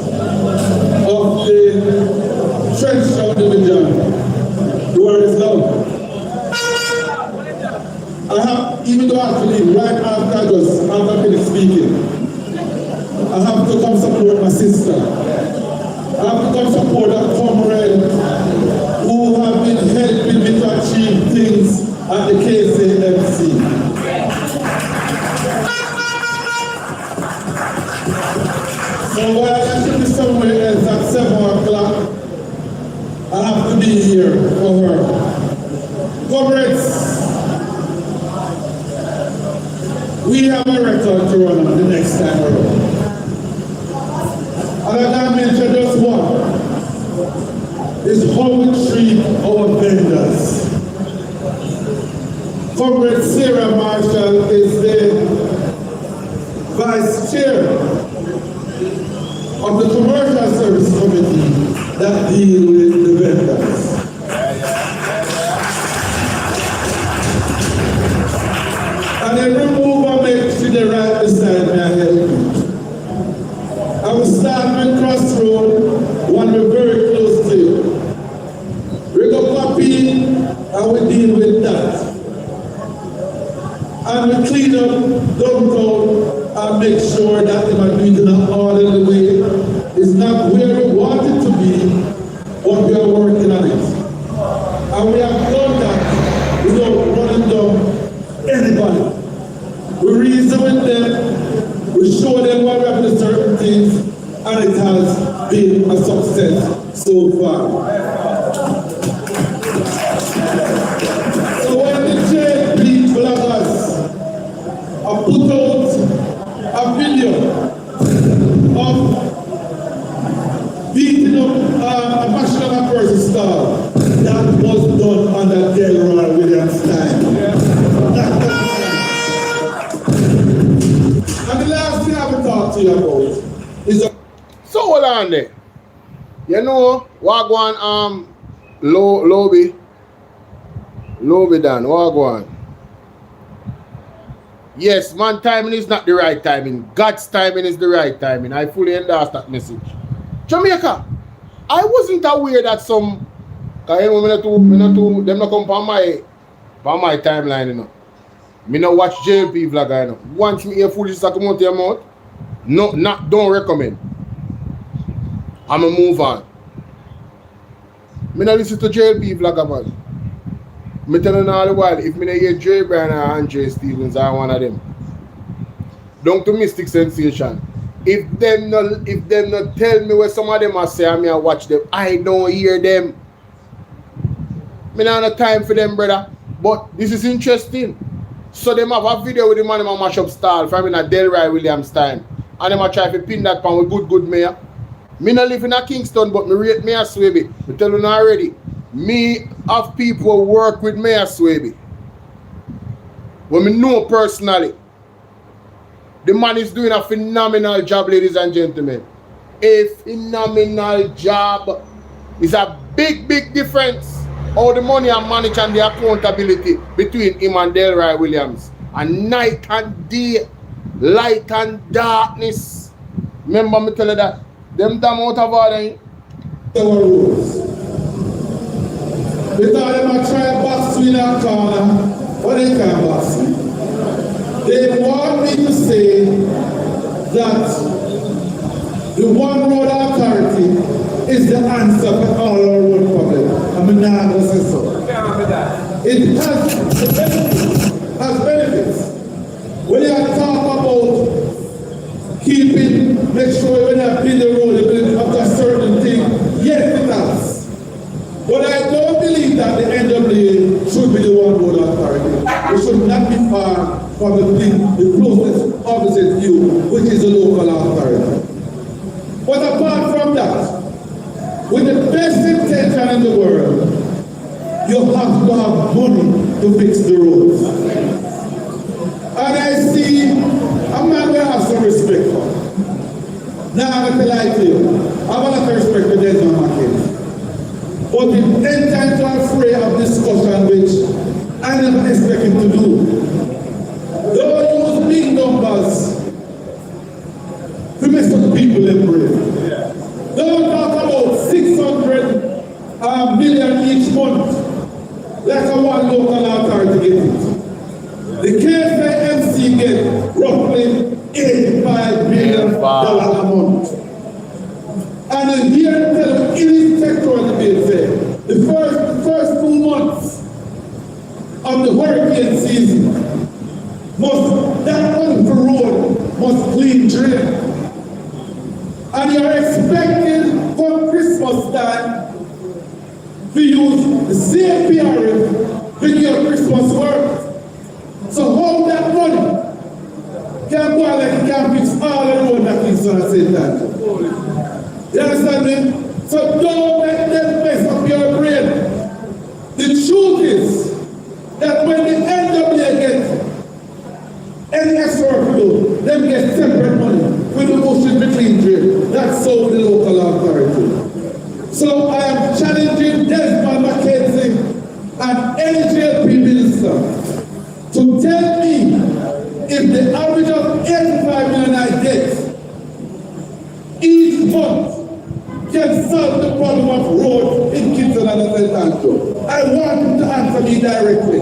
of the trench division. The word is love. I have, even though I have to leave right after I finish speaking, I have to come support my sister. I have to come support that comrade who have been helping me to achieve things at the KCMC. So while I should be somewhere else at 7 o'clock, I have to be here for her. Comrades, we have a record to run on the next time around. And I can mention just one, is how we treat our vendors. Comrade Sarah Marshall is the Vice Chair of the Commercial Service Committee that deal with the vendors. And every move I make to the right beside me, I help you. I will start with Crossroad, one we're very close to. We go copy, and we deal with that. And we clean up downtown and make sure that they are doing it in an orderly way. It's not where we want it to be, but we are working on it. And we have done that without running down anybody. We reason with them, we show them what we have to certain things, and it has been a success so far. So when the JP bloggers have put out a video of beating up a national person star, that was done under Delroy Williams' time. And the last thing I will talk to you about is a... So hold on there. You know, Wagwan Lobby done, Wagwan. Yes, man, timing is not the right timing. God's timing is the right timing. I fully endorse that message. Jamaica, I wasn't aware that some, cause you know, them not come on my timeline, you know. Me not watch JLP vlogger, you know. Once me hear foolishness come out your mouth, don't recommend. I'ma move on. Me not listen to JLP vlogger, man. Me tell you all the while, if me not hear Jay Bryan or Andre Stevens, I one of them. Down to Mystic Sensation. If them not tell me what some of them are say, I mean I watch them, I don't hear them. Me not have time for them, brother. But this is interesting. So them have a video with the man in my mash up style from in a Delroy Williams time. And them a try to pin that pan with good mayor. Me not live in a Kingston, but me rate Mayor Swaby. Me tell you already. Me have people work with Mayor Swaby. When me know personally. The man is doing a phenomenal job, ladies and gentlemen. A phenomenal job. It's a big difference. All the money and manage and the accountability between him and Delroy Williams. And night and day, light and darkness. Remember me tell you that. Them damn out of order. Our rules. They thought they might try to box me in that corner, but they can't box me. They want me to say that the One Road Authority is the answer for all our road problems. I'm not going to say so. It has benefits. When you talk about keeping, make sure when you build the road, you build up to a certain thing, yes it has. But I don't believe that the end of the day should be the One Road Authority. It should not be far from the closest opposite view, which is the local authority. But apart from that, with the best intention in the world, you have to have money to fix the roads. And I see a man will have some respect for. Now I'm going to lie to you. I have a lot of respect for Desmond McKenzie. But the intent to afraid of discussion which I never expect him to do. Don't use big numbers mess up the people in brain. Don't talk about 600 million each month, like a one local authority get it. The KFMC get roughly $85 million a month. And then here tell them it is sectoral debate there. The first 2 months of the hurricane season, that one for road must clean drain. And you're expecting for Christmas time to use the same PRF to your Christmas work. So how that money can go like it can fix all the road that is on the same time? You understand me? So don't let them mess up your brain. The truth is that when the NWA gets any extra work to do, them get separate money with the motion between trade. That's so the local authority. So I am challenging Desmond McKenzie and any JLP minister to tell me if the average of 85 million I get each month can solve the problem of roads in Kingston and St. Andrew. I want you to answer me directly.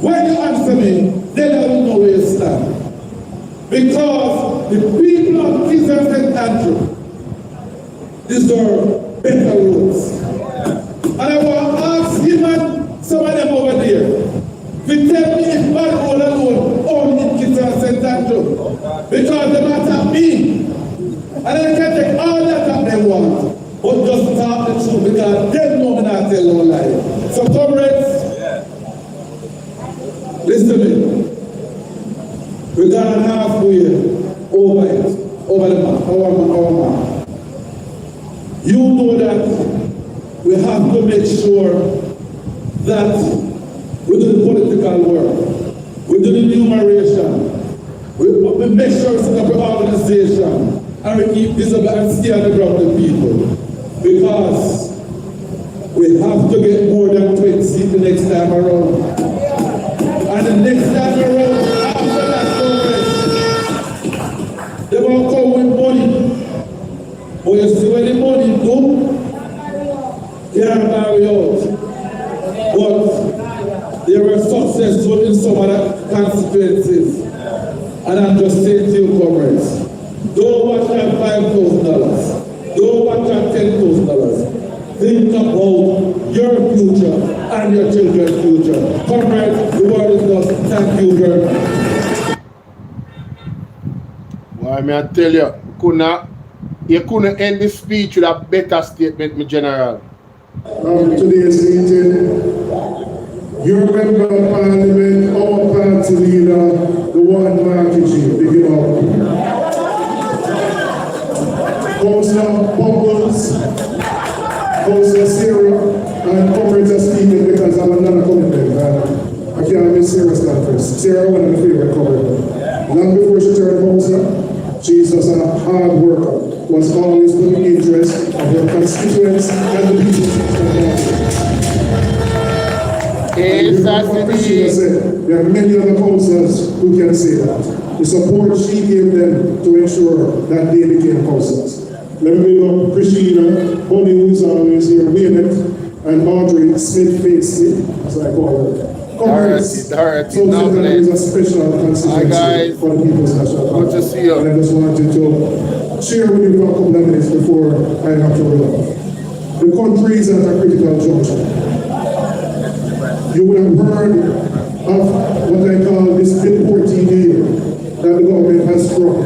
When you answer me, then I will know where you stand. Because the people of Kingston and St. Andrew deserve better roads. And I want to ask him and some of them over there to tell me if bad road alone only in Kingston and St. Andrew. Because they matter me. And they can take all that they want, but just talk the truth because they know me not tell no lie. So comrades, listen to me. We're gonna halfway over it, over the mark, our mark. You know that we have to make sure that we do the political work, we do the enumeration, we make sure we set up an organization, and we keep this up and stay on the ground with people. Because we have to get more than 20 seats the next time around. And the next time around, after that Congress, they won't come with money. But you see when the money go, they are carried out. But they were successful in some of the constituencies. And I'm just saying to you, comrades, don't watch that $5,000. Don't watch that $10,000. Think about your future and your children's future. Comrades, the word is lost. Thank you very much. Well, I tell you couldn't end this speech with a better statement, my general. Today's meeting, your member of parliament, our party leader, the one marketing, big him up. Councillor Bubbles, Councillor Sarah, and comrades are speaking because I'm another commitment. I can't miss Sarah's stand first. Sarah, one of my favorite comrades. Long before she turned councillor, she was a hard worker, was always putting interest of her constituents and the people. There are many other councillors who can say that. The support she gave them to ensure that they became councillors. Let me bring up Christina, Bonnie, who is always here, Waynet, and Audrey Smith-Facey, as I call her. Dorothy, is a special consideration for the People's National Party. Good to see you. And I just wanted to share with you for a couple of minutes before I have to roll off. The country is at a critical juncture. You would have heard of what I call this bipartisan deal that the government has struck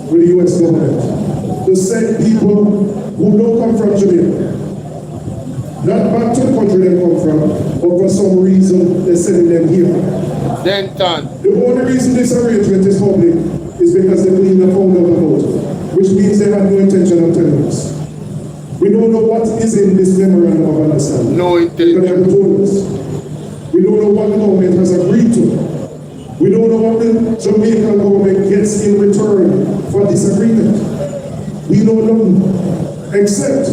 with the U.S. government to send people who don't come from Jamaica, not back to the country they come from, but for some reason they're sending them here. Denton. The only reason this arrangement is public is because they believe they found out about it, which means they have no intention of telling us. We don't know what is in this memorandum of understanding. No intention. They never told us. We don't know what the government has agreed to. We don't know what the Jamaican government gets in return for this agreement. We know nothing, except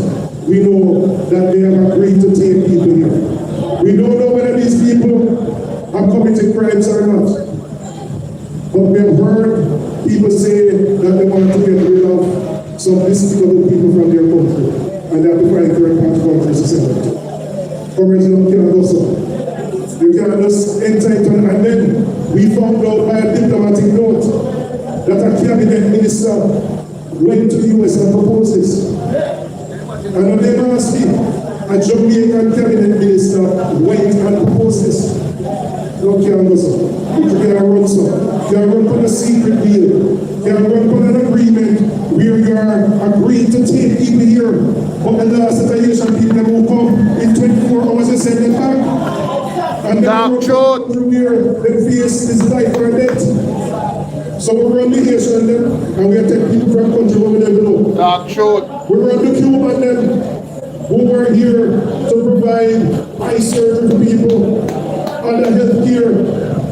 we know that they have agreed to take people here. We don't know whether these people have committed crimes or not. But we have heard people say that they want to get rid some despicable people from their country, and they have to find their part countries to send them to. Comrades, you can't go so. You can't just entitle, and then we found out by a diplomatic note that a cabinet minister went to the US and proposed this. And on the last week, a Jamaican cabinet minister went and proposed this. No, can't go so. You can't run so. You can't run on a secret deal. You can't run on an agreement where you are agreeing to take people here. But the last situation people who come in 24 hours and send them back. And then where they face is life or death. So we run mediation them, and we take people from country where we never know. Dark truth. We run the Cuban them, who are here to provide eye surgery to people, other health care.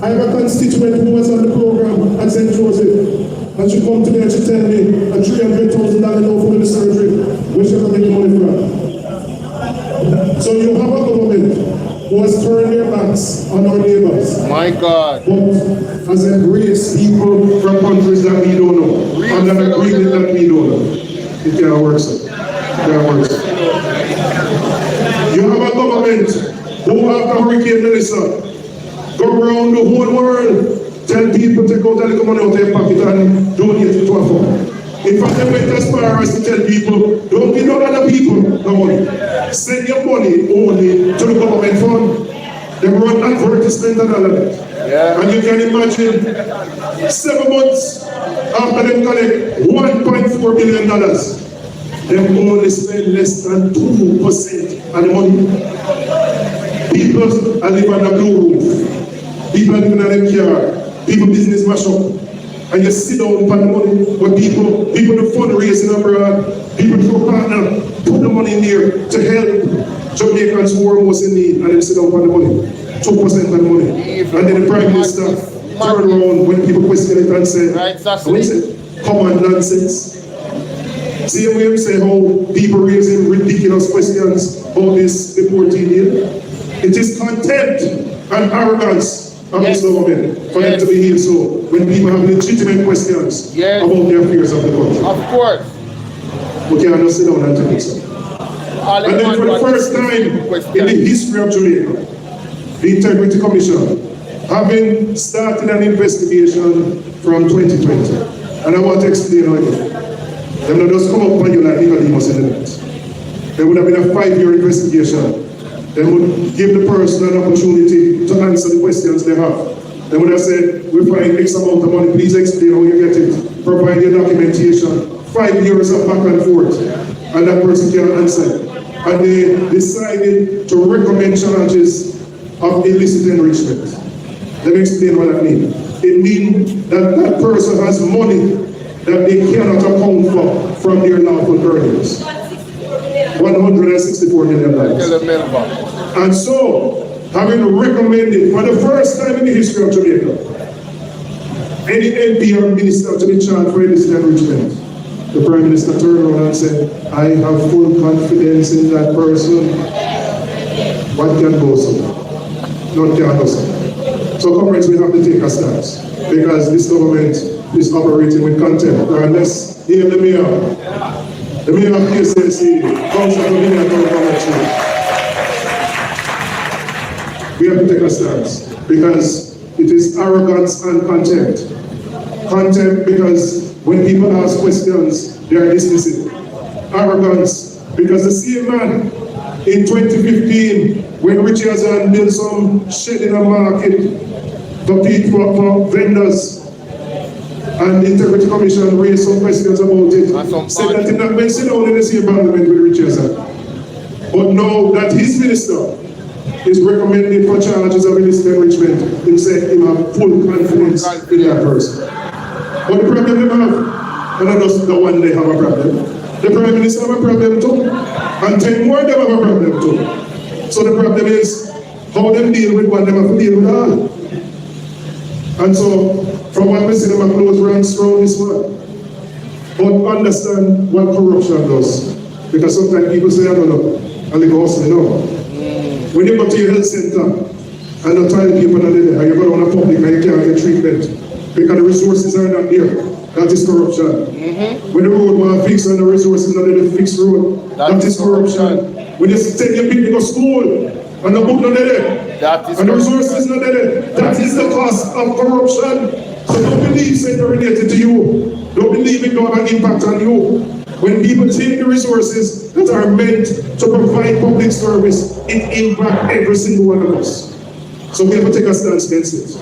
I have a constituent who was on the program at St. Joseph, and she come to me and she tell me a $300,000 loan for the surgery, where she can make the money from. So you have a government who has turned their backs on our neighbors. My God. But has embraced people from countries that we don't know, and an agreement that we don't know. It can't work, sir. It can't work, sir. You have a government who, after Hurricane Melissa, go around the whole world, tell people to go take money out of their pocket and donate it to a fund. In fact, they went as far as to tell people, don't give no other people no money. Send your money only to the government fund. They run advertisement and all of that. Yeah. And you can imagine 7 months after them collect $1.4 billion, they only spend less than 2% of the money. People are living on a blue roof. People are living on a car. People business mash up. And you sit down upon the money where people do fundraising abroad, people through partner, put the money in there to help Jamaicans who are most in need, and then sit down upon the money, 2% of the money. And then the Prime Minister turn around when people question it and say, what is it? Common nonsense. See how we say how people raising ridiculous questions about this deportee deal? It is contempt and arrogance of this government for them to behave so when people have legitimate questions about the affairs of the country. Of course. We can't just sit down and take it so. And then for the first time in the history of Jamaica, the Integrity Commission having started an investigation from 2020. And I want to explain how it is. They will not just come up on you like Nicodemus in the night. There would have been a 5-year investigation. They would give the person an opportunity to answer the questions they have. They would have said, we find X amount of money, please explain how you get it. Provide your documentation. 5 years of back and forth. And that person can't answer. And they decided to recommend charges of illicit enrichment. Let me explain what that means. It means that that person has money that they cannot account for from their lawful earnings. $164 million. And so, having recommended for the first time in the history of Jamaica, any MP or minister to be charged for illicit enrichment, the Prime Minister turned around and said, I have full confidence in that person. What can go so? Not can go so. So, comrades, we have to take a stance because this government is operating with contempt. Unless hear the mayor. The mayor of KCC, Council of Mayor we have to take a stance because it is arrogance and contempt. Contempt because when people ask questions, they are dismissing. Arrogance because the same man in 2015, when Richie Hazan built some shed in a market for people, for vendors, and the Integrity Commission raised some questions about it, said that he not been sit down in the same parliament with Richie Hazan. But now that his minister is recommended for charges of illicit enrichment, he said he have full confidence in that person. But the problem they have, and not just the one they have a problem, the Prime Minister have a problem too, and 10 more of them have a problem too. So the problem is how them deal with one, them have to deal with all. And so, from what we see, them are close ranks around this one. But understand what corruption does. Because sometimes people say, I don't know, and they go, no. When you go to your health center, and the time people are there, and you go down a public and you can't get treatment, because the resources are not there. That is corruption. When the road was fixed and the resources not there to fix road, that is corruption. When you send your people to school and the book not there, and the resources not there, that is the cost of corruption. So don't believe it's related to you. Don't believe it don't have an impact on you. When people take the resources that are meant to provide public service, it impacts every single one of us. So we have to take a stance against it.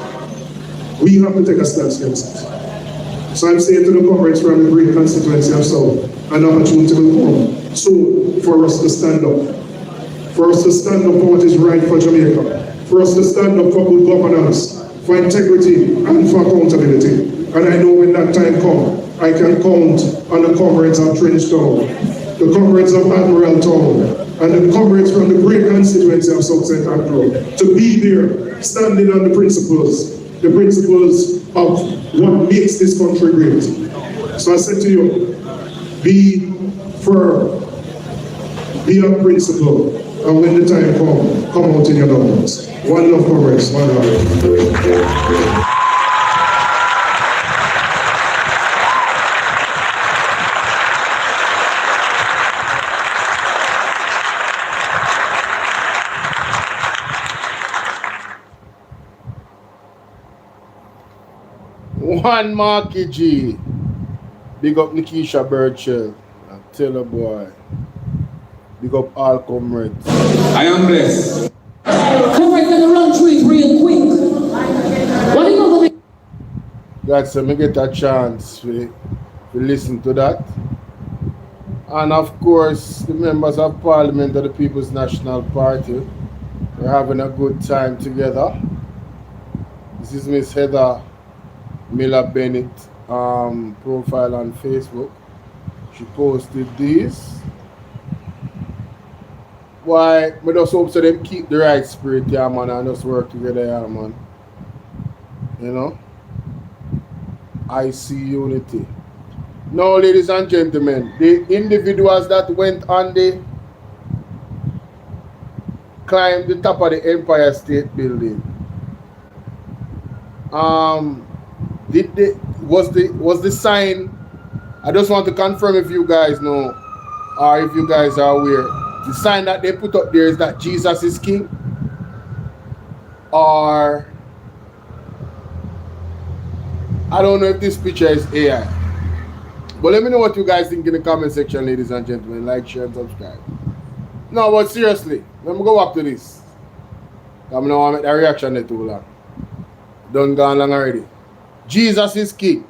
We have to take a stance against it. So I'm saying to the comrades from the great constituency of South, an opportunity will come soon for us to stand up. For us to stand up for what is right for Jamaica. For us to stand up for good governance, for integrity, and for accountability. And I know when that time comes, I can count on the comrades of Trenchtown, the comrades of Admiral Town, and the comrades from the great constituency of South St. Andrew to be there, standing on the principles of what makes this country great. So I said to you, be firm, be of principle, and when the time comes, come out in your numbers. One love, comrades, one love. One Marky G. Big up Nikisha Birchell. I tell a boy. Big up all comrades. I am blessed. Comrades gonna run through it real quick. What are you gonna do? God, so me get a chance to listen to that. And of course, the members of Parliament of the People's National Party, we're having a good time together. This is Miss Heather Miller Bennett profile on Facebook. She posted this. Why? I just hope so them keep the right spirit, yeah, man, and just work together, yeah, man. You know? I see unity. Now, ladies and gentlemen, the individuals that went on the climbed the top of the Empire State Building. Was the sign? I just want to confirm if you guys know, or if you guys are aware. The sign that they put up there is that Jesus is king, or I don't know if this picture is AI. But let me know what you guys think in the comment section, ladies and gentlemen. Like, share, and subscribe. No, but seriously, let me go back to this. I'm not make that reaction there too long. Done gone long already. Jesus is king.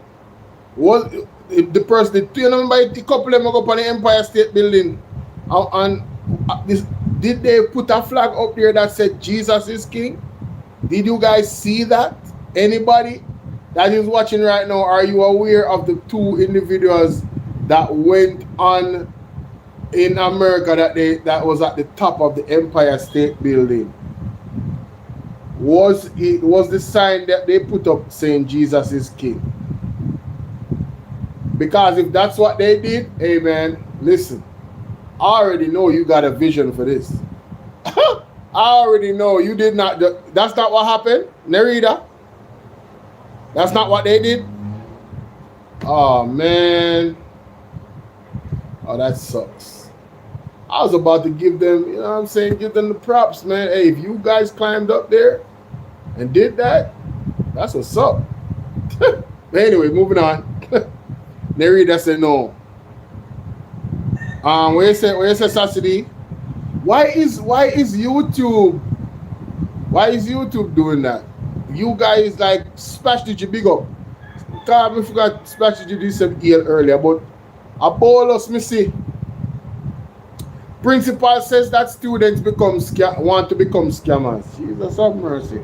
Was the person, you know, by the couple of them go up on the Empire State Building, and did they put a flag up there that said Jesus is king? Did you guys see that? Anybody that is watching right now, are you aware of the two individuals that went on in America that was at the top of the Empire State Building? Was the sign that they put up saying Jesus is king? Because if that's what they did, hey man, listen, I already know you got a vision for this. I already know you did not. That's not what happened, Nerida. That's not what they did. Oh man. Oh, that sucks. I was about to give them, you know what I'm saying, give them the props, man. Hey, if you guys climbed up there and did that, that's what's up. But anyway, moving on. Nerida said no. Where you say Saturday? Why is YouTube doing that? You guys like Splash DJ big up. I forgot Splash DJ did some deal earlier, but a bolus me see. Principal says that students want to become scammers. Jesus have mercy.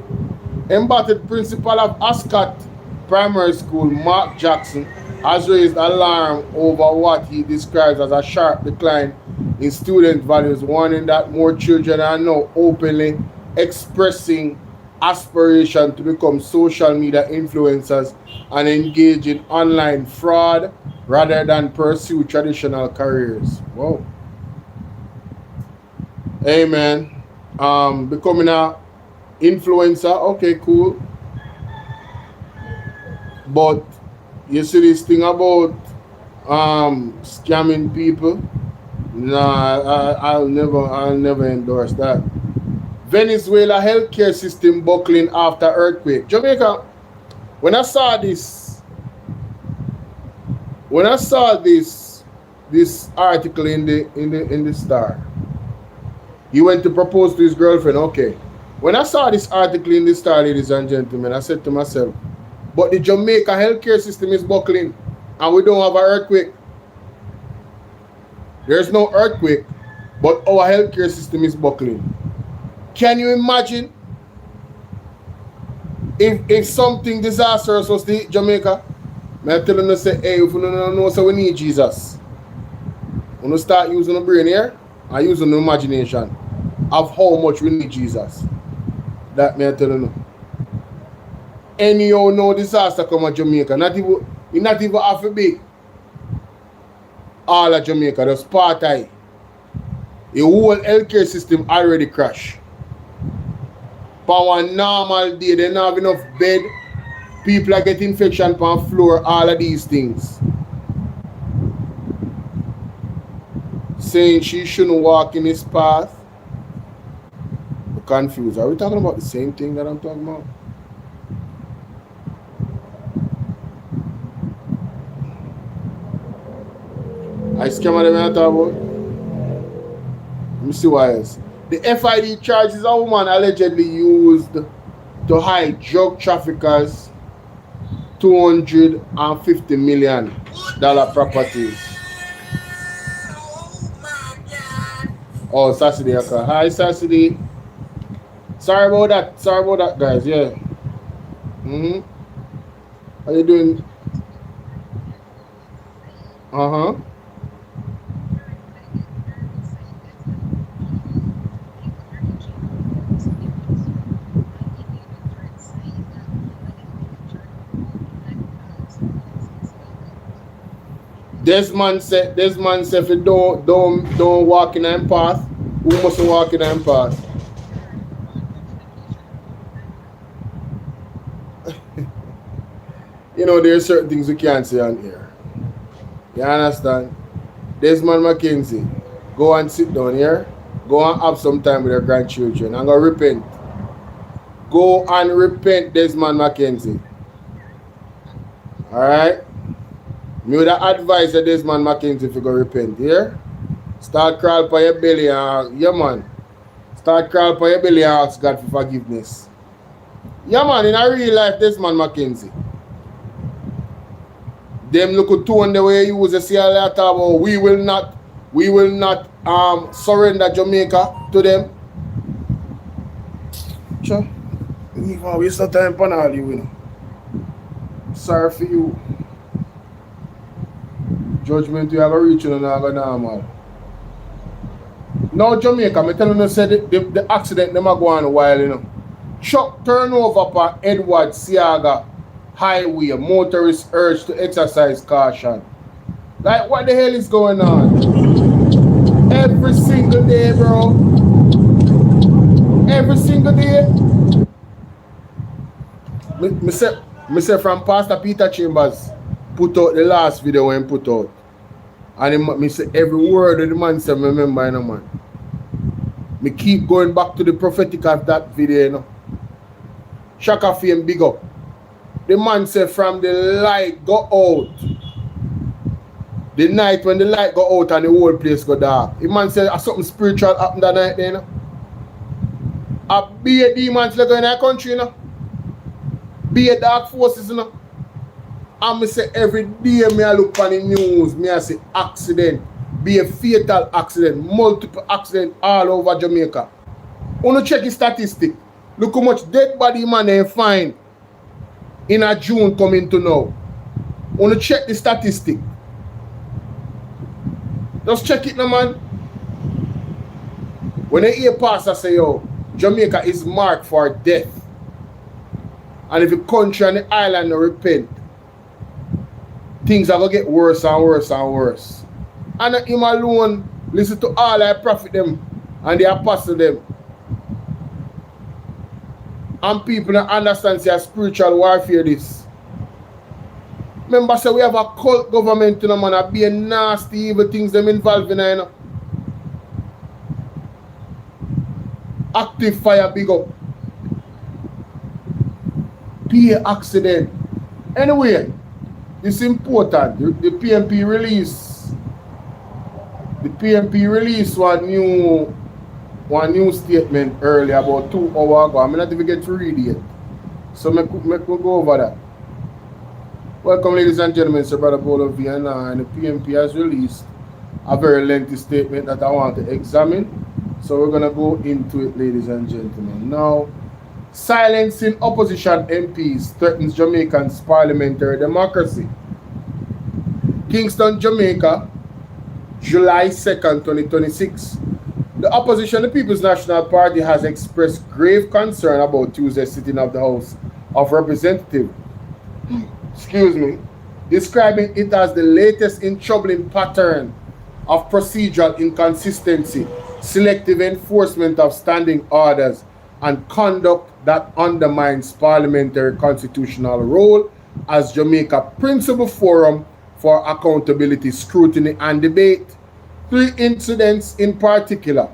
Embodied principal of Ascot Primary School, Mark Jackson, has raised alarm over what he describes as a sharp decline in student values, warning that more children are now openly expressing aspiration to become social media influencers and engage in online fraud rather than pursue traditional careers. Wow. Hey man, becoming a influencer, okay, cool. But You see this thing about scamming people? Nah, I'll never endorse that. Venezuela healthcare system buckling after earthquake. Jamaica, when I saw this article in the Star, he went to propose to his girlfriend. Okay. When I saw this article in the Star, ladies and gentlemen, I said to myself, but the Jamaica healthcare system is buckling and we don't have an earthquake. There's no earthquake, but our healthcare system is buckling. Can you imagine if something disastrous was to hit Jamaica? I tell them to say, hey, if you don't know, so we need Jesus. When you start using the brain here and using the imagination of how much we need Jesus. That me I tell you. Anyhow, no disaster come at Jamaica. Not even half a big. All of Jamaica, just part of it. The whole healthcare system already crashed. For one normal day, they don't have enough bed. People are getting infection on the floor, all of these things. Saying she shouldn't walk in his path. I'm confused. Are we talking about the same thing that I'm talking about? I scam them I talk about. Let me see what else. The FID charges a woman allegedly used to hide drug traffickers $250 million properties. Oh, Saturday, okay. Hi, Saturday. Sorry about that, guys. Yeah. How you doing? Desmond said if you don't walk in that path, who mustn't walk in that path? You know, there are certain things we can't say on here. You understand? Desmond McKenzie, go and sit down here. Go and have some time with your grandchildren and go repent. Go and repent, Desmond McKenzie. Alright? Me would advise Desmond McKenzie if you go repent here. Start crawl for your belly and yeah man. Start crawl for your belly and ask God for forgiveness. Yeah man, in a real life, Desmond McKenzie. Them look at tone the way you use the see a lot about we will not surrender Jamaica to them. Sure. You can waste no time on all you know. Sorry for you. Judgment you have a reach and not normal. Now Jamaica, I tell you say the accident them a go on a while, you know. Truck turnover for Edward Siaga Highway, motorists urged to exercise caution. Like what the hell is going on? Every single day, bro. Every single day. Me say from Pastor Peter Chambers put out the last video when put out. And me say every word of the man say me remember, you know, man. Me keep going back to the prophetic of that video, you know. Shaka Fame big up. The man said from the light go out. The night when the light go out and the whole place go dark. The man said something spiritual happened that night there, you know. A be a demons like in our country, you know. Be a dark forces, you know. And me say every day me I look on the news, me I say accident. Be a fatal accident, multiple accident all over Jamaica. Wanna check the statistic. Look how much dead body man they find in a June coming to now. Wanna check the statistic. Just check it now, man. When they hear pastor say, yo, Jamaica is marked for death. And if the country and the island don't repent, things are going to get worse and worse and worse. And him alone listen to all I prophet them and the apostle them. And people don't understand say spiritual warfare this. Remember, say we have a cult government, you know, man, a be nasty, evil things them involved in, you know. Active fire, big up. Be accident. Anyway, it's important. The PMP release. The PMP released one new statement earlier about 2 hours ago. I'm not even get to read it. So me go over that. Welcome, ladies and gentlemen, Sir Brother BOLO V&R, and the PMP has released a very lengthy statement that I want to examine. So we're gonna go into it, ladies and gentlemen. Now, silencing opposition MPs threatens Jamaican's parliamentary democracy. Kingston, Jamaica, July 2nd, 2026. The opposition, the People's National Party, has expressed grave concern about Tuesday's sitting of the House of Representatives, describing it as the latest in troubling pattern of procedural inconsistency, selective enforcement of standing orders, and conduct that undermines parliamentary constitutional role as Jamaica's principal forum for accountability, scrutiny, and debate. 3 incidents in particular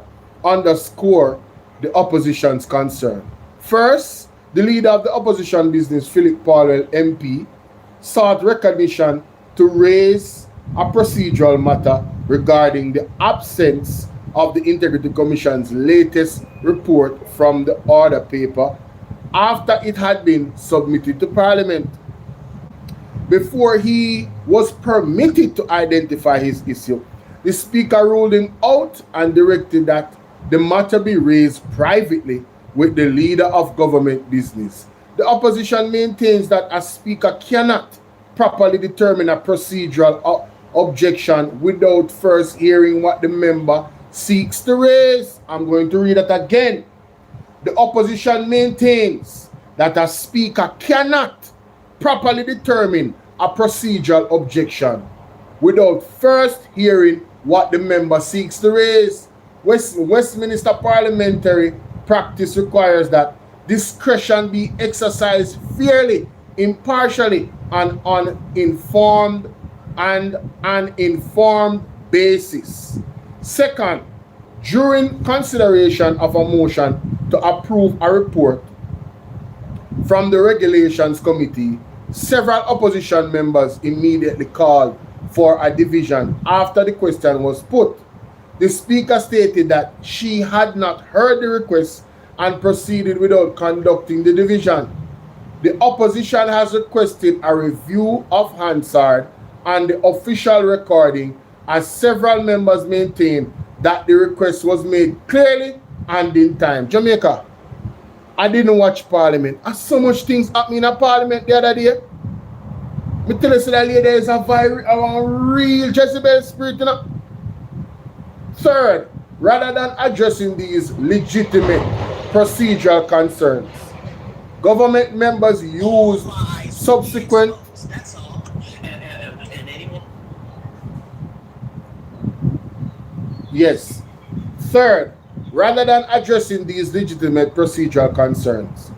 underscore the opposition's concern. First, the leader of the opposition business, Philip Paulwell MP, sought recognition to raise a procedural matter regarding the absence of the Integrity Commission's latest report from the order paper after it had been submitted to Parliament. Before he was permitted to identify his issue, the Speaker ruled him out and directed that the matter be raised privately with the leader of government business. The opposition maintains that a Speaker cannot properly determine a procedural objection without first hearing what the member seeks to raise. I'm going to read it again. The opposition maintains that a Speaker cannot properly determine a procedural objection without first hearing what the member seeks to raise. Westminster parliamentary practice requires that discretion be exercised fairly, impartially, and on an informed basis. Second, during consideration of a motion to approve a report from the Regulations Committee, several opposition members immediately called for a division after the question was put. The Speaker stated that she had not heard the request and proceeded without conducting the division. The opposition has requested a review of Hansard and the official recording, as several members maintain that the request was made clearly and in time. Jamaica, I didn't watch Parliament. I so much things happening in Parliament the other day. Me tell you that there is a real Jezebel spirit, you know. Third, rather than addressing these legitimate procedural concerns, government members use subsequent Yes. Third, rather than addressing these legitimate procedural concerns,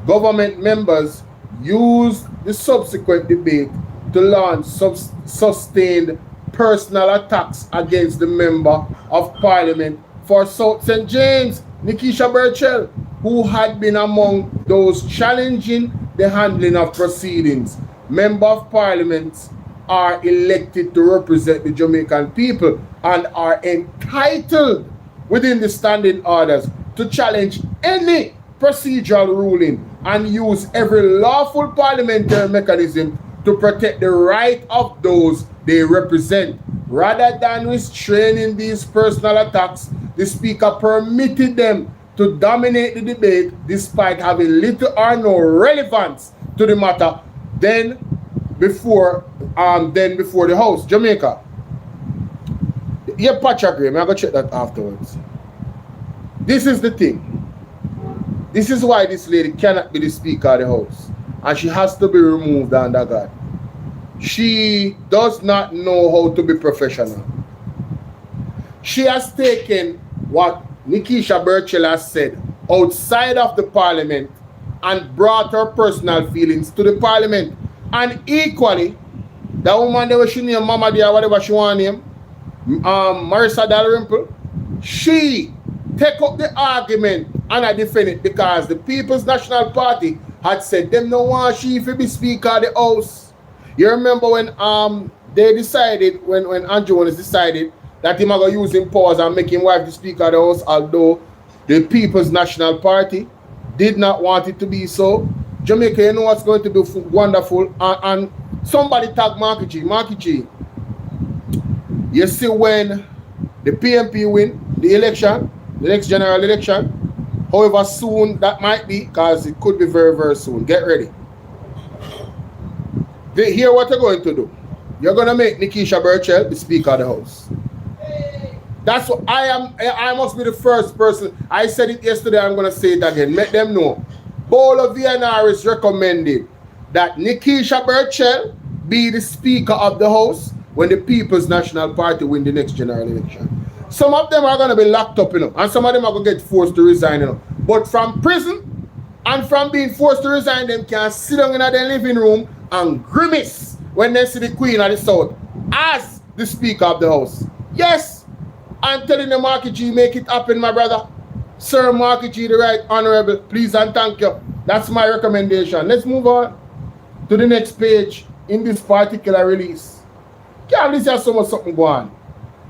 government members used the subsequent debate to launch sustained personal attacks against the Member of Parliament for South St. James, Nikisha Burchell, who had been among those challenging the handling of proceedings. Member of Parliaments are elected to represent the Jamaican people and are entitled within the standing orders to challenge any procedural ruling and use every lawful parliamentary mechanism to protect the right of those they represent. Rather than restraining these personal attacks, the Speaker permitted them to dominate the debate despite having little or no relevance to the matter then before the House. Jamaica. Yeah, patch agree. I'm going to check that afterwards. This is the thing. This is why this lady cannot be the Speaker of the House. And she has to be removed under God. She does not know how to be professional. She has taken what Nikisha Burchell has said outside of the Parliament and brought her personal feelings to the Parliament. And equally, That woman there, she named Mama Dear, whatever she want name, Marissa Dalrymple, she take up the argument and I defend it because the People's National Party had said them no want she to be Speaker of the House. You remember when they decided, when Andrew Jones decided that he might go use him powers and make him wife the Speaker of the House, although the People's National Party did not want it to be so. Jamaica, you know what's going to be wonderful, and somebody tag Marky G. Marky G, you see when the PMP win the election, the next general election, however soon that might be, because it could be very, very soon. Get ready. Here what you're going to do. You're going to make Nikisha Burchell the Speaker of the House. That's what I am. I must be the first person. I said it yesterday, I'm going to say it again. Let them know. BOLO V&R is recommended that Nikisha Burchell be the Speaker of the House when the People's National Party win the next general election. Some of them are going to be locked up, and some of them are going to get forced to resign, But from prison and from being forced to resign, them can sit down in their living room and grimace when they see the Queen of the South as the Speaker of the House. Yes, I'm telling the Marky G, make it happen, my brother. Sir Marky G, the Right Honorable, please and thank you. That's my recommendation. Let's move on to the next page in this particular release. Can't this have so much something going on?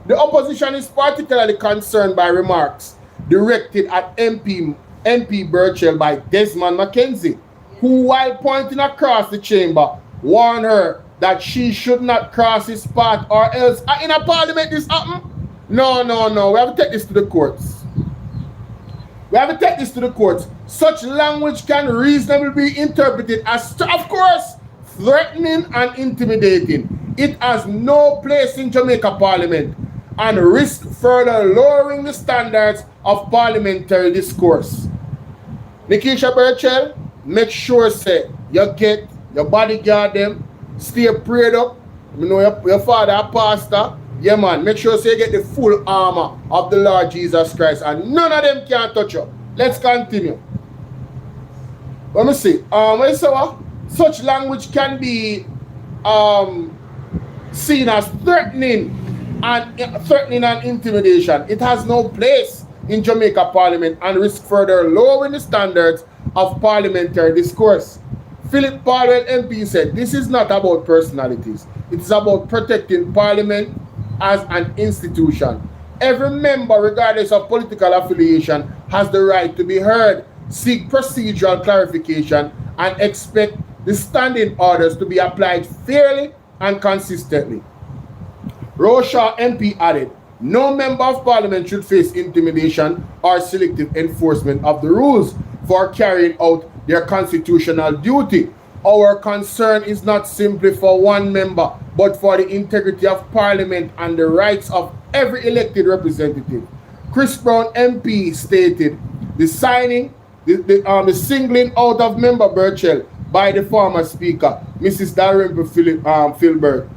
The opposition is particularly concerned by remarks directed at MP Burchell by Desmond McKenzie, who, while pointing across the chamber, warned her that she should not cross his path or else in a parliament this happen. No. We have to take this to the courts. Such language can reasonably be interpreted as, of course, threatening and intimidating. It has no place in Jamaica Parliament and risk further lowering the standards of parliamentary discourse. Nikisha Burchell, make sure say you get your bodyguard them, stay prayed up. You know your father a pastor. Yeah man, make sure say you get the full armor of the Lord Jesus Christ and none of them can touch you. Let's continue. Let me see. Such language can be seen as threatening and intimidation. It has no place in Jamaica Parliament and risk further lowering the standards of parliamentary discourse. Philip Parwell MP said, this is not about personalities. It's about protecting Parliament as an institution. Every member, regardless of political affiliation, has the right to be heard, seek procedural clarification, and expect the standing orders to be applied fairly and consistently. Roshaw MP added, no member of Parliament should face intimidation or selective enforcement of the rules for carrying out their constitutional duty. Our concern is not simply for one member, but for the integrity of Parliament and the rights of every elected representative. Chris Brown MP stated, the singling out of member Burchell by the former Speaker, Mrs. Dalrymple Filbert,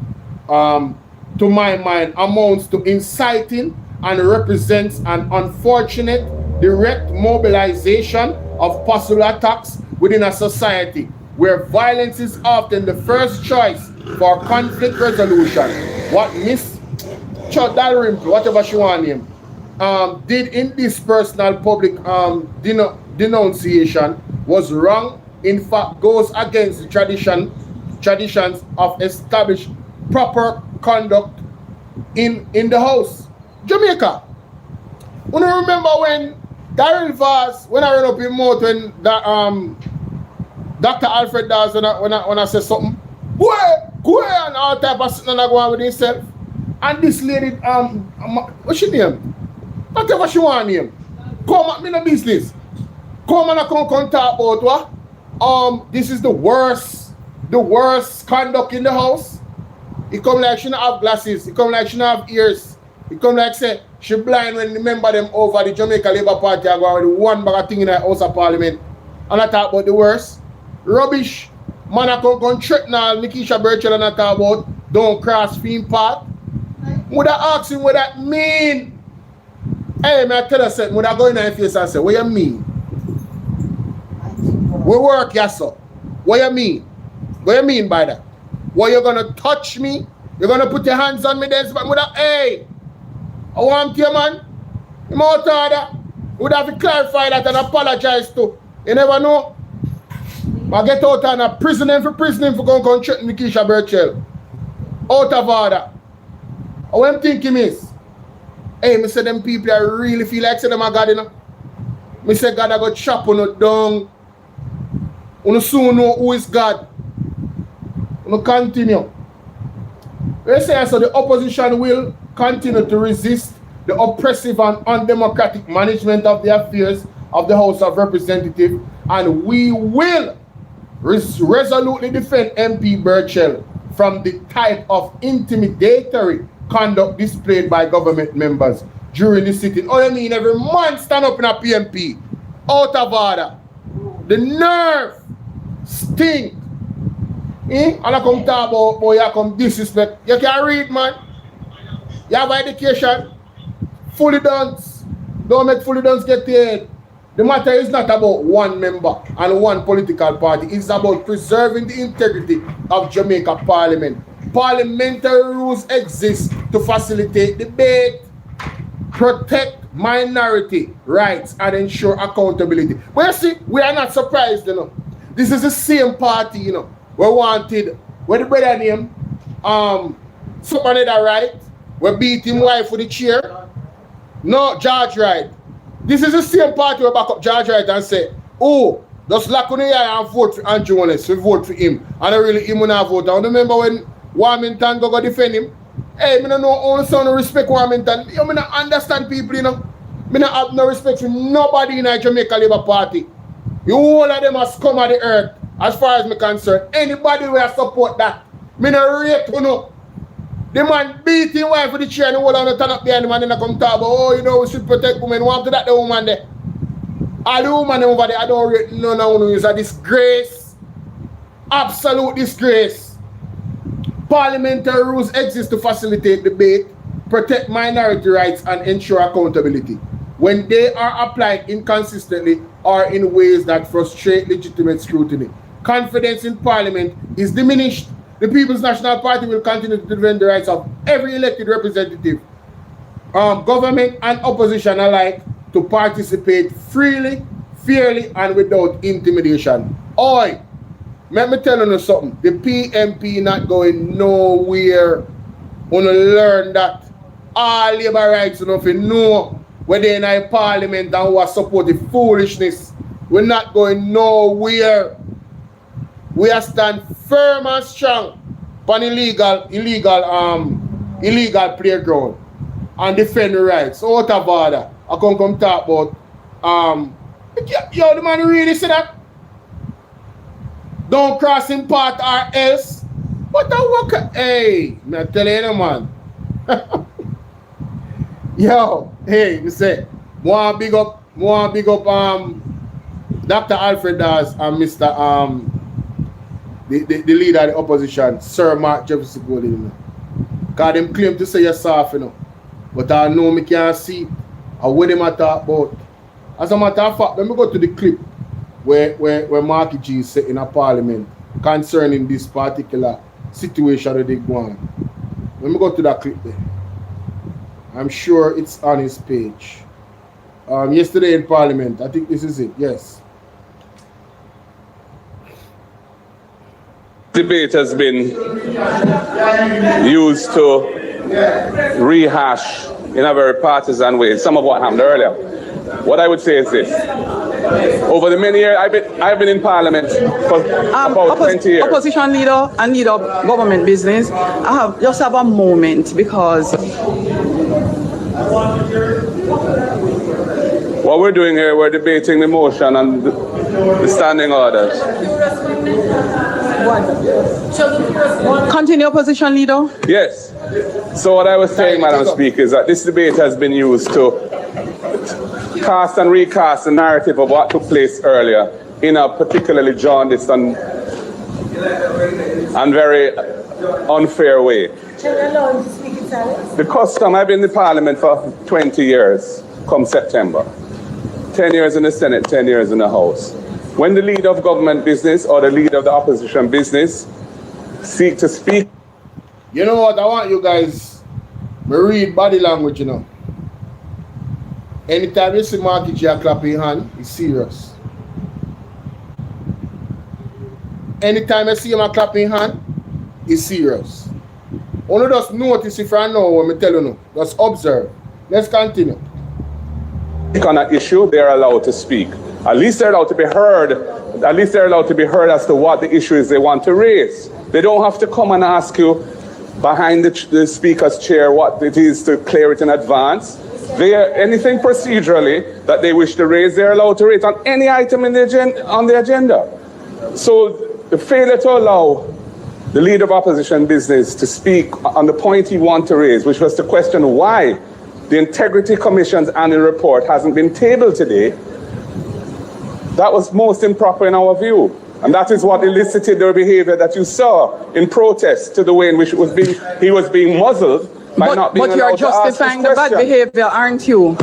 to my mind, amounts to inciting and represents an unfortunate direct mobilization of possible attacks within a society where violence is often the first choice for conflict resolution. What Miss Dalrymple, whatever she want him, did in this personal public denunciation was wrong. In fact, goes against the traditions of established proper conduct in the House. Jamaica. When I remember when Darryl Vaz, when I ran up in mouth when Dr. Alfred Dawes when I said something, go and all type of sitting and go on with himself. And this lady, what's she name? Whatever she want name. Come at me no business. Come and come talk about what? This is the worst conduct in the House. It come like she don't have glasses. It come like she don't have ears. It come like say she blind when remember them over the Jamaica Labour Party are going with one bag of thing in the House of Parliament. And I talk about the worst. Rubbish. Man I come threaten Nikisha Burchell and I talk about don't cross Fiend Path. Would I ask him what that mean? Hey, man, I tell you something. Would I go in her face and say, what you mean? We work, yes, sir. What you mean? What you mean by that? What, you're gonna touch me? You're gonna put your hands on me then? Hey, I want you, man. I'm out order. Would have to clarify that and apologize to. You never know. I get out and a prisoner for going to threaten Nikisha Burchell. Out of order. What I'm thinking is, hey, me say them people I really feel like say them a God, you know. Me say God I go chop on you down. You soon know who is God. You continue. They say so the opposition will continue to resist the oppressive and undemocratic management of the affairs of the House of Representatives, and we will resolutely defend MP Burchell from the type of intimidatory conduct displayed by government members during the sitting. Oh, you mean every man stand up in a PMP? Out of order. The nerve stink. And I come talk about, boy, you come disrespect. You can read, man. You have education. Fully done. Don't make fully done get paid. The matter is not about one member and one political party. It's about preserving the integrity of Jamaica Parliament. Parliamentary rules exist to facilitate debate, protect minority rights, and ensure accountability. But you see, we are not surprised, you know. This is the same party, you know. We wanted, where the brother name, somebody that right, we beat him wife with the chair. No, George Wright. This is the same party we back up George Wright and say, oh, just lock on the eye and vote for Andrew Wallace. We vote for him. And really him when I vote. I remember when Warmington go defend him. Hey, I don't know all son respect Warmington. I don't understand people, you know. I don't have no respect for nobody in the Jamaica Labour Party. You all of them are scum of the earth, as far as me concerned. Anybody will support that. I don't rate, you know. The man beat his wife with the chair and the whole on the turn up behind him and then I come talk about, oh, you know, we should protect women. What to that the woman there? All the women over there, I don't rate none of them. It's a disgrace. Absolute disgrace. Parliamentary rules exist to facilitate debate, protect minority rights, and ensure accountability. When they are applied inconsistently or in ways that frustrate legitimate scrutiny, confidence in Parliament is diminished. The People's National Party will continue to defend the rights of every elected representative, government and opposition alike, to participate freely, fairly, and without intimidation. Oi, let me tell you something. The PMP not going nowhere. Want to learn that all labor rights, you know, if you know where they're in a parliament and who support the foolishness, we're not going nowhere. We are stand firm and strong on illegal playground and defend the rights. Out of order. I come talk about yo, the man really say that? Don't cross him part or else. What the work? Hey, I tell you, man. Yo, hey, you say, want big up Dr. Alfred Dawes and Mr. The leader of the opposition, Sir Mark Jefferson Golden, you know. Because them claim to say you're soft, you know. But I know me can't see what them a talk about. As a matter of fact, let me go to the clip where Marky G is in a parliament concerning this particular situation that they go on. Let me go to that clip there. I'm sure it's on his page. Yesterday in Parliament, I think this is it, yes. Debate has been used to rehash in a very partisan way some of what happened earlier. What I would say is this. Over the many years, I've been in Parliament for about 20 years. Opposition leader and leader of government business, I just have a moment because what we're doing here, we're debating the motion and the standing orders. Continue, opposition leader. Yes. So what I was saying, Madam Speaker, is that this debate has been used to cast and recast the narrative of what took place earlier in a particularly jaundiced and very unfair way. The custom, I've been in the Parliament for 20 years, come September. 10 years in the Senate, 10 years in the House. When the leader of government business or the leader of the opposition business seek to speak. You know what? I want you guys to read body language, you know. Anytime you see Marky J clapping hand, it's serious. Anytime you see him clapping hand, it's serious. Only just notice if I know what I tell you, just observe. Let's continue. On an issue, they're allowed to speak. At least they're allowed to be heard. At least they're allowed to be heard as to what the issue is they want to raise. They don't have to come and ask you behind the speaker's chair what it is to clear it in advance. Anything procedurally that they wish to raise, they're allowed to raise on any item in the on the agenda. So the failure to allow the leader of opposition business to speak on the point he wanted to raise, which was to question why the Integrity Commission's annual report hasn't been tabled today, that was most improper in our view. And that is what elicited the behavior that you saw in protest to the way in which he was being muzzled by not being allowed to ask his question. But you're justifying the bad behavior, aren't you?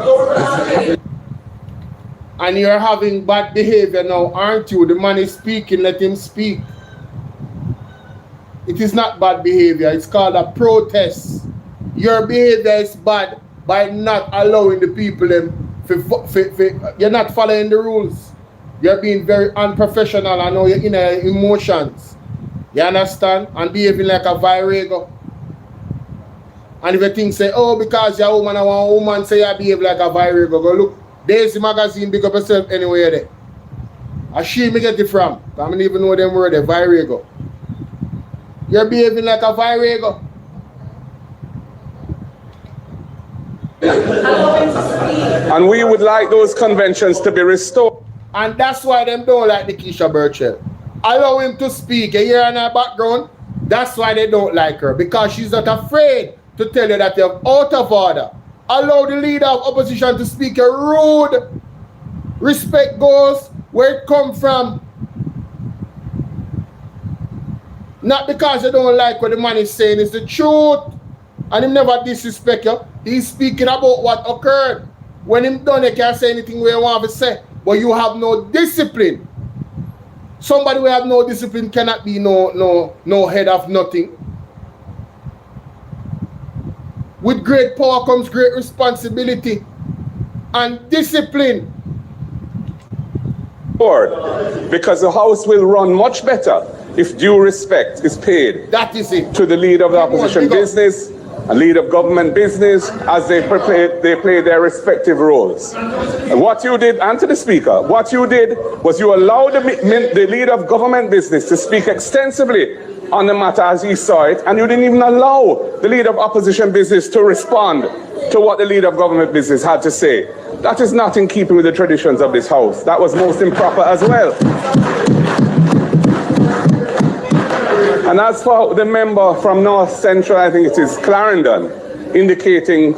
And you're having bad behavior now, aren't you? The man is speaking, let him speak. It is not bad behavior, it's called a protest. Your behavior is bad by not allowing the people you're not following the rules. You're being very unprofessional. I know you're in emotions. You understand? And behaving like a virago. And if you think say, oh, because you're a woman, I want a woman, say you behave like a virago. Go look, there's the magazine, big up yourself anywhere there. I she me get it from. I don't even know them word, virago. You're behaving like a virago. And we would like those conventions to be restored. And that's why them don't like the Keisha Burchell. Allow him to speak. You hear in her background? That's why they don't like her. Because she's not afraid to tell you that you're out of order. Allow the leader of opposition to speak. A rude. Respect goes where it comes from. Not because you don't like what the man is saying. It's the truth. And he never disrespect you. He's speaking about what occurred. When him done, he can't say anything where you want to say. But you have no discipline. Somebody who have no discipline cannot be no head of nothing. With great power comes great responsibility and discipline. Because the House will run much better if due respect is paid. That is it. To the leader of the opposition business, a leader of government business, as they play their respective roles. And what you did, and to the speaker, what you did was you allowed the leader of government business to speak extensively on the matter as he saw it, and you didn't even allow the leader of opposition business to respond to what the leader of government business had to say. That is not in keeping with the traditions of this House. That was most improper as well. And as for the member from North Central, I think it is Clarendon, indicating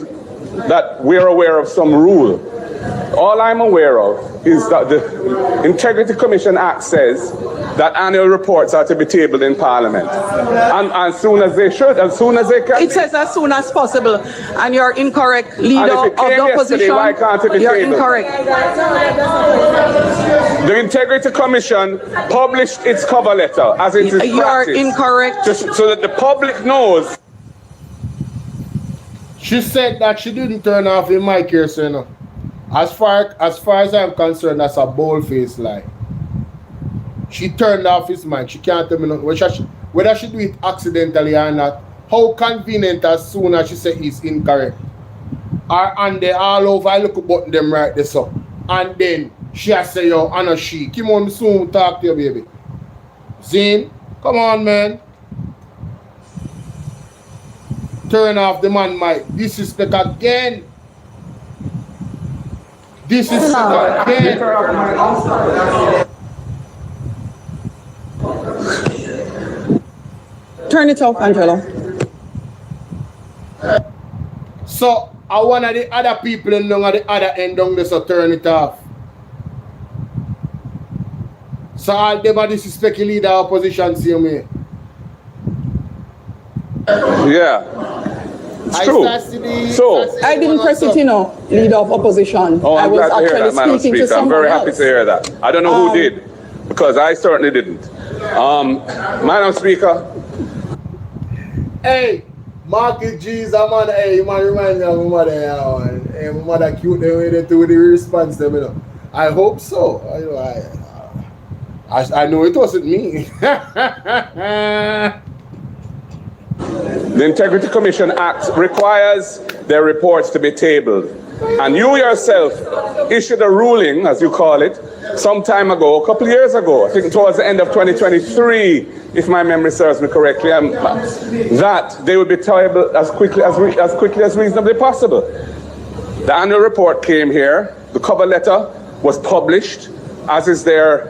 that we're aware of some rule. All I'm aware of is that the Integrity Commission Act says that annual reports are to be tabled in Parliament. And as soon as they should, as soon as they can. It says as soon as possible. And you're incorrect, leader of the opposition. Why can't it be you're tabled? Incorrect. The Integrity Commission published its cover letter as it is practice. You're incorrect. So that the public knows. She said that she didn't turn off the mic here, so you know. As far as I'm concerned, that's a bold-faced lie. She turned off his mic. She can't tell me nothing. Whether she do it accidentally or not, how convenient as soon as she said it's incorrect. And they all over, I look at button them right there, so. And then she has say, yo, Anna she. Come on, soon talk to you, baby. Zane, come on, man. Turn off the man mic. Disrespect again. Disrespect again. Turn it off, Angelo. So, I one of the other people at the other end down there, so turn it off. So, all them are disrespect the leader of opposition, see me. Yeah. It's true. So I didn't press it, you know, leader of opposition. Oh, I'm I was glad to hear that, Madam speaking to Speaker. I'm someone very happy else. to hear that. I don't know who did, because I certainly didn't. Madam Speaker, Hey, Marky G's a man, hey, you man remind me of my mother, man. Hey, my mother cute the way they do the response them, you know. I hope so. I know it wasn't me. The Integrity Commission Act requires their reports to be tabled. And you yourself issued a ruling, as you call it, some time ago, a couple of years ago, I think towards the end of 2023, if my memory serves me correctly, that they would be tabled as quickly as reasonably possible. The annual report came here, the cover letter was published, as is their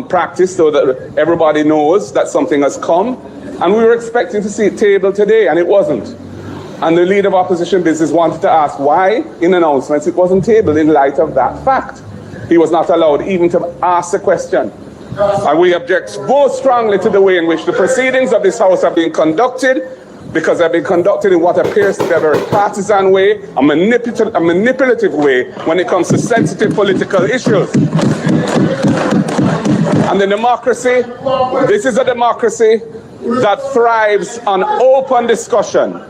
practice, so that everybody knows that something has come. And we were expecting to see it tabled today, and it wasn't. And the leader of opposition business wanted to ask why, in announcements, it wasn't tabled in light of that fact. He was not allowed even to ask the question. And we object both strongly to the way in which the proceedings of this House are being conducted, because they've been conducted in what appears to be a very partisan way, a manipulative way when it comes to sensitive political issues. And the democracy, this is a democracy that thrives on open discussion,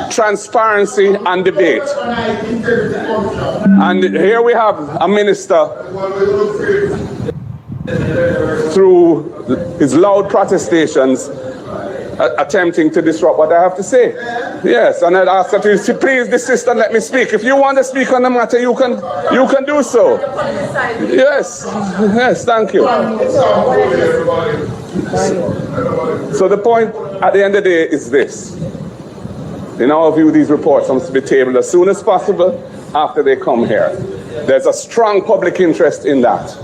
transparency and debate. And here we have a minister through his loud protestations attempting to disrupt what I have to say. Yes, and I'd ask that you please desist and let me speak. If you want to speak on the matter, you can do so. Yes, thank you. So the point at the end of the day is this. In our view, these reports must be tabled as soon as possible after they come here. There's a strong public interest in that,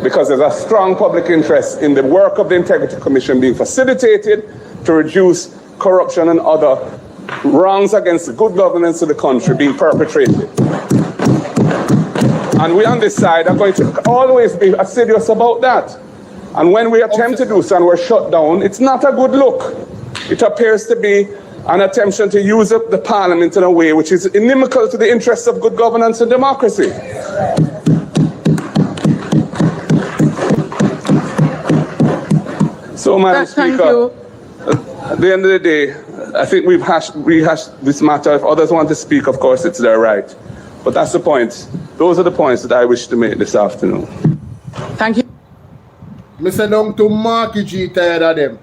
because there's a strong public interest in the work of the Integrity Commission being facilitated to reduce corruption and other wrongs against the good governance of the country being perpetrated. And we on this side are going to always be assiduous about that. And when we attempt to do so and we're shut down, it's not a good look. It appears to be an attempt to use up the parliament in a way which is inimical to the interests of good governance and democracy. So, Madam Speaker, at the end of the day, I think we've rehashed this matter. If others want to speak, of course, it's their right. But that's the point. Those are the points that I wish to make this afternoon. Thank you. Mr. Don't to Marky G tired of them.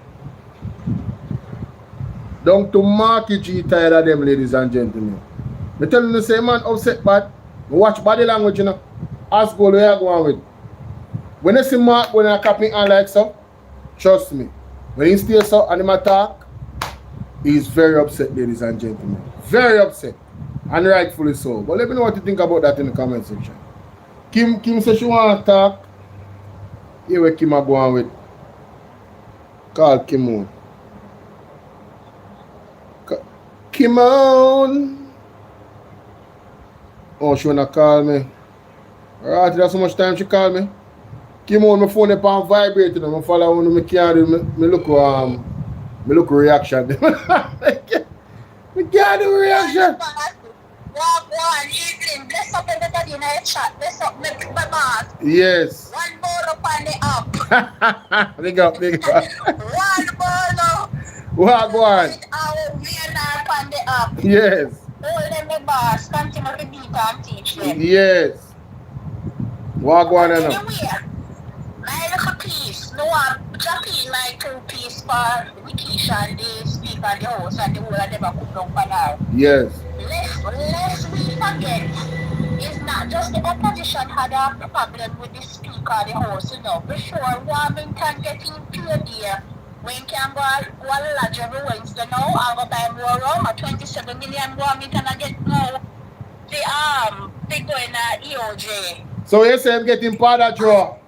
Don't to Marky G tired of them, ladies and gentlemen. I tell you the same man upset bad. Watch body language, you know. Ask go where you going with. When I see Mark when I copy on like so, trust me. When he stays so and him attack, he's very upset, ladies and gentlemen. Very upset. And rightfully so. But let me know what you think about that in the comment section. Kim says she want to talk. Here where Kim are going with. Call Kim on. Kim on. Oh, she wanna call me. Alright, that's how much time she call me. Kim on my phone up on vibrating. I'm follow on me can't do me look reaction. Me can't do reaction. Yes. One bolo on the up. Big up. One bolo. What go on? Our VNR on the up. Yes. All them the boss continue to beat and teach them. Yes. What go on now? Anyway, my little piece, no one dropping my 2 piece for Nikisha and the Speaker of the House and the whole of them cook down for now. Yes. Lest we forget, it's not just the opposition had a problem with the Speaker of the House, you know. For sure, Warmington getting paid there. When can go lodge every Wednesday now, I'll go buy more rum, 27 million Warmington I get now. They going EOJ. So you say I'm getting part of draw?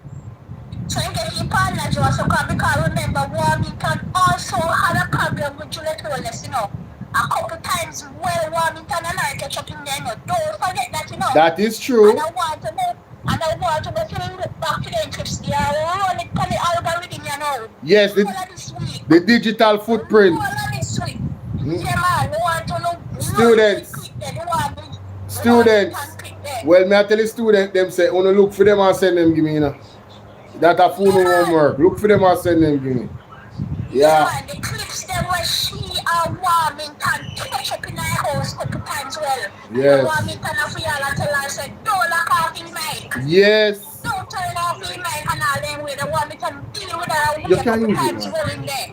So I'm getting part of draw, so because remember Warmington also had a problem with Juliet Wallace, you know. A couple times Warmington and I catch up in there, you know. Don't forget that, you know. That is true. And I want to know back to the interest there. Run it on the algorithm, you know. Yes, the digital footprint. Yeah, man, we want to know. Students. Well, me I tell the student, them say, wanna look for them and send them give me, you know. That a full homework. Look for them and send them give me. Yeah. The click text them when she Warmington touch up in her house a couple times well. Yes. Warmington and for y'all and tell her, said, don't lock off the mic. Yes. Don't turn off the mic and all them way. The Warmington deal with her You can use it, times man. well in there.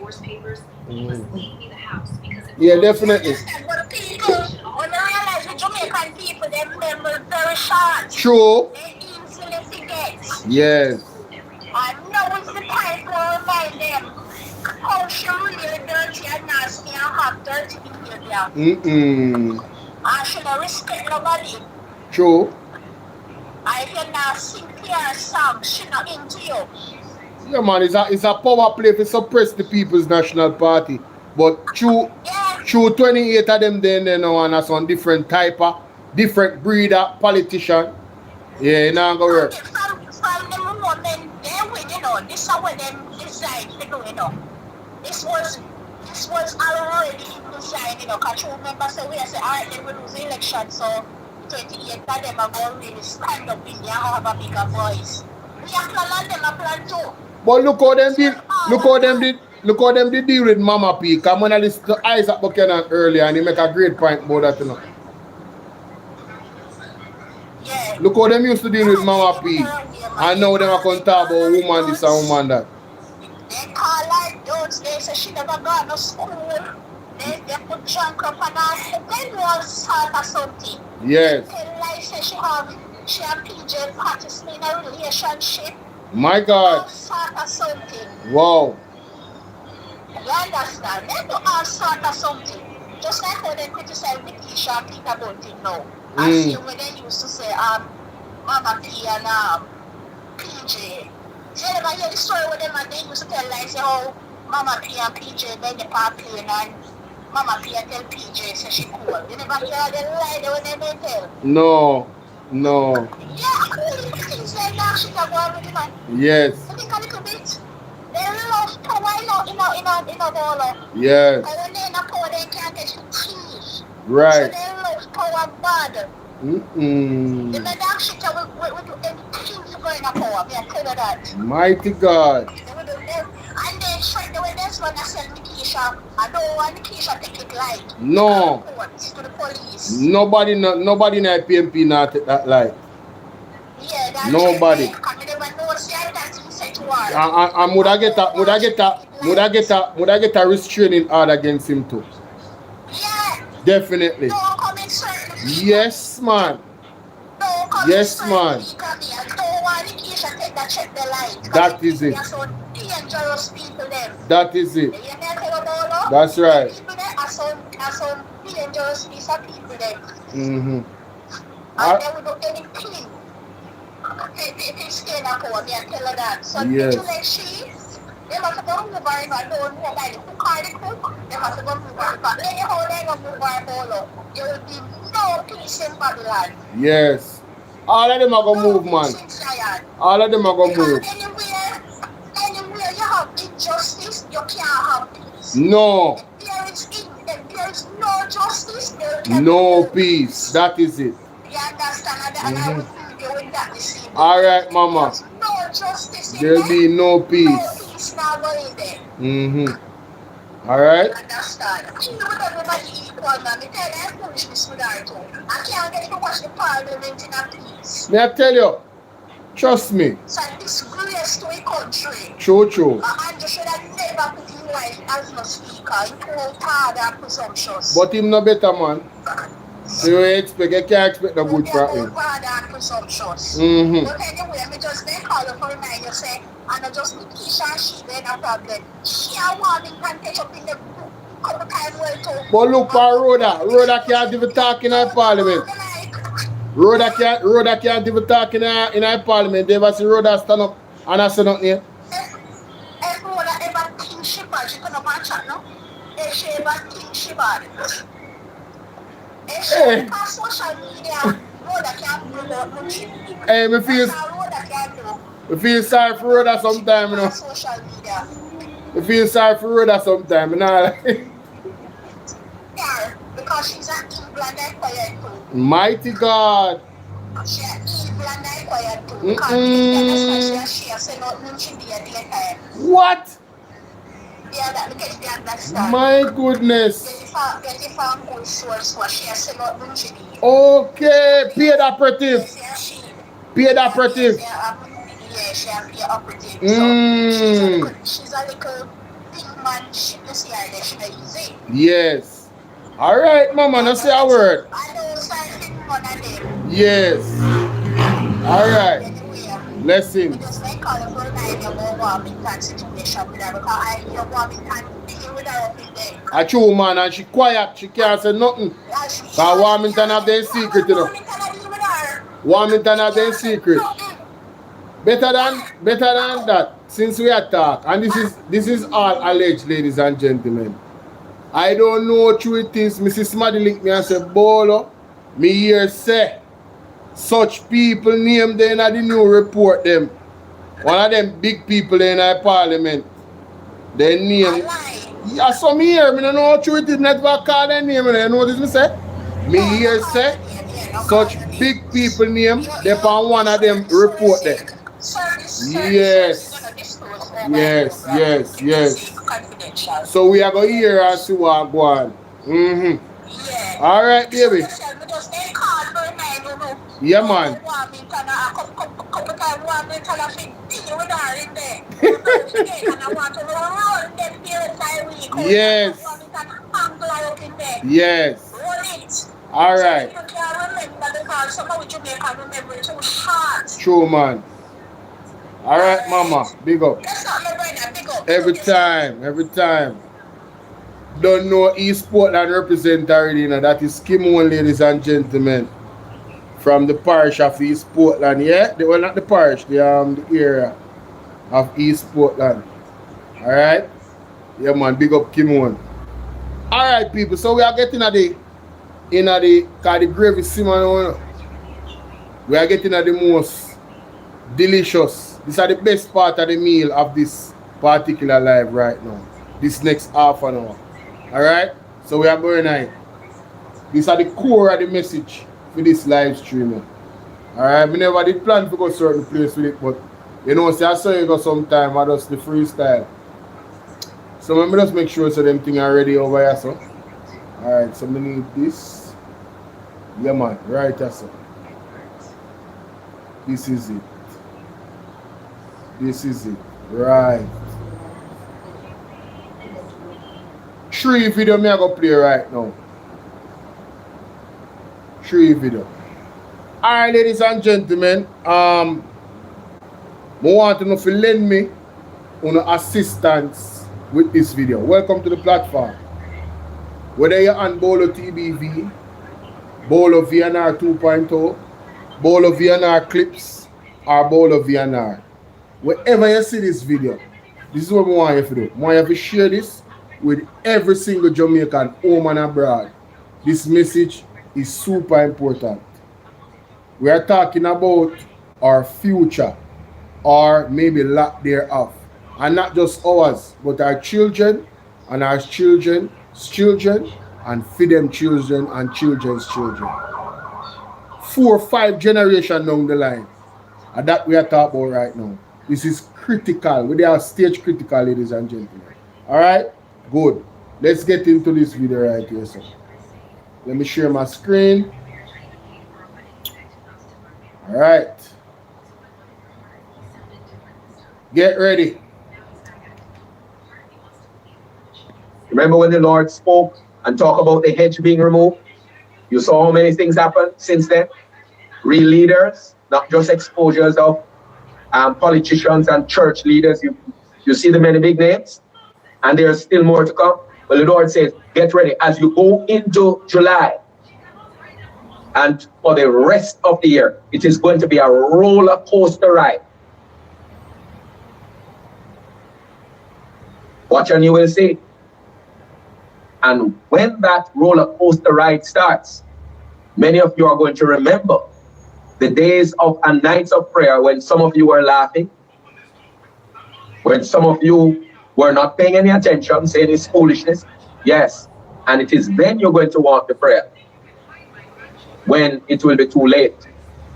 Yeah, definitely. But people, when they realize the Jamaican people, them very short. True. They easily forget. Yes. And now is the time to remind them how she really dirty and nasty and have dirty behavior. And she don't respect nobody. True. And if you're not sing her song, she not into you. Yeah, man, it's a power play to suppress the People's National Party. But through 28 of them then you know, and that's on different type of, different breed of politician. Yeah, you know, go work. From the moment they win, you know, this is what them decide to do, you know. This was already decided, you know, because you remember, so we say, alright, then we lose the election, so 28 of them are going to really stand up in there and have a bigger voice. We have plan them a plan too. But look how them did, look how them did deal with Mama P. Because when I listened to Isaac Buchanan earlier and he make a great point about that, you know. Yeah. Look how them used to deal with Mama P. And now them are going to talk about woman this and woman that. They call her dudes, they say she never got no school. They put junk up on her. Then was sort of something. Yes. They tell her say she and PJ practicing in a relationship. My God. Sort of something. Wow. You understand? They do all sort of something. Just like how they criticize Nikisha and Peter Bunting now. I see when they used to say, Mama P and PJ. So you never hear the story with them and they used to tell like, say, how Mama P and PJ then the park playing and Mama P and tell PJ say she cool. You never hear them lie when they may tell? No. Yeah, things like that shit are going with the man. Yes. I think a little bit. They love power in a bolo. Yes. And when they're in a power, they can't get to teeth. Right. So they love power bad. They made that shit with anything to go in a power. Me I tell you that. Mighty God. And they straight the way this one I sell Nikisha. I don't want Nikisha take it light. No. To the police. Nobody in the PMP not take that light. Yeah, that's nobody. I get a restraining order against him too. Yeah. Definitely. No coming yes, man. No yes, man. That is it. So dangerous people them. That is it. That's right. People there are some dangerous piece of people them. And they will do anything. They stay in a power, me and tell her that. So yes. like she, they must go move her if I don't know by the cook or the cook. They must go move her. But anyhow they go move her polo, there will be no peace in Babylon. Yes. All of them are going to move, man. All of them are going to move. Anywhere you have injustice, you can't have peace. No. If there is no justice, there can no peace. That is it. You understand? And I will leave you with that this evening. All right, Mama. No justice in There'll be no peace. No peace now going there. All right. Understand? You know everybody equal now. Me tell you, foolishness with her too. I can't get to watch the parliament in a peace. May I tell you? Trust me. So disgrace to a country. True. And you should have never put his wife as no speaker. He too hard and presumptuous. But him no better, man. So you can't expect no good from him. Hard and presumptuous. But anyway, me just then call you for remind you say, and I just Nikisha and she then a problem. She a warning can catch up in the couple times well too. But look for Rhoda can't even talk in our parliament. Rhoda can't even talk in our parliament. They ever see Rhoda stand up and I say nothing here? If Rhoda ever think she bad, she come up and chat, no? If she ever think she bad. If she on social media, Rhoda can't do nothing. Hey, me feel sorry for Rhoda sometime, you know. Social media. Me feel sorry for Rhoda sometime, you know. Yeah, because she's an evil and quiet too. Mighty God. She's an evil and quiet too. Because that's why she say nothing she be at the time. What? Yeah, that because they understand. My goodness. Get it from good source what she has said about Munchini. Okay, paid operative. Paid operative. Yeah, she has paid operative. Mm. So she's a little big man, she can see her there, she not easy. Yes. Alright, mama, no say a word. I know something one of them. Yes. Alright. Blessings. Just make call for a night about Warmington situation with her because I hear Warmington dealing with her up in there. A true man, and she quiet, she can't say nothing. Because Warmington have their secret, you know. Warmington have their secret. Better than that, since we attack, and this is all alleged, ladies and gentlemen. I don't know true it is. Mrs. Smaddy link me and say, Bolo, me hear say, such people name them in the new report them. One of them big people in the parliament. They name. Yeah, so me hear, me don't know how true it is, never call their name, you know what me say? Me hear say, such big people name, they on one of them report them. Yes. So we are going to hear and see what go on. Alright, baby. Yeah, man. Yes. Yes. Alright. True, man. Alright, mama. Big up. Every time. Don't know East Portland represent already, you know. That is Kim One, ladies and gentlemen. From the parish of East Portland, yeah? Well, not the parish, the area of East Portland. Alright? Yeah, man, big up Kim One. Alright, people, so we are getting at the cause the gravy simmer, you know. We are getting at the most delicious. These are the best part of the meal of this particular live right now. This next half an hour. Alright? So we are going on. These are the core of the message for this live stream. Alright? We never did plan to go certain place with it, but you know, see, I saw you go sometime, I just the freestyle. So let me just make sure so them things are ready over here, so. Alright, so we need this. Yeah, man, right here, so. This is it. This is it. Right. 3 video me I go play right now. 3 video. Alright, ladies and gentlemen. I want to know if you lend me assistance with this video. Welcome to the platform. Whether you're on Bolo TBV, Bolo V&R 2.0, Bolo V&R clips, or Bolo V&R. Wherever you see this video, this is what I want you to do. I want you to share this with every single Jamaican, home and abroad. This message is super important. We are talking about our future, or maybe lack thereof. And not just ours, but our children, and our children's children, and for them children and children's children. 4 or 5 generations down the line. And that we are talking about right now. This is critical. We are stage critical, ladies and gentlemen. Alright? Good. Let's get into this video right here. So let me share my screen. Alright. Get ready. Remember when the Lord spoke and talked about the hedge being removed? You saw how many things happened since then? Real leaders, not just exposures of politicians and church leaders. You see the many big names, and there's still more to come. But the Lord says, get ready as you go into July. And for the rest of the year, it is going to be a roller coaster ride. Watch and you will see. And when that roller coaster ride starts, many of you are going to remember the days of and nights of prayer when some of you were laughing, when some of you were not paying any attention, saying it's foolishness. Yes, and it is then you're going to want the prayer, when it will be too late.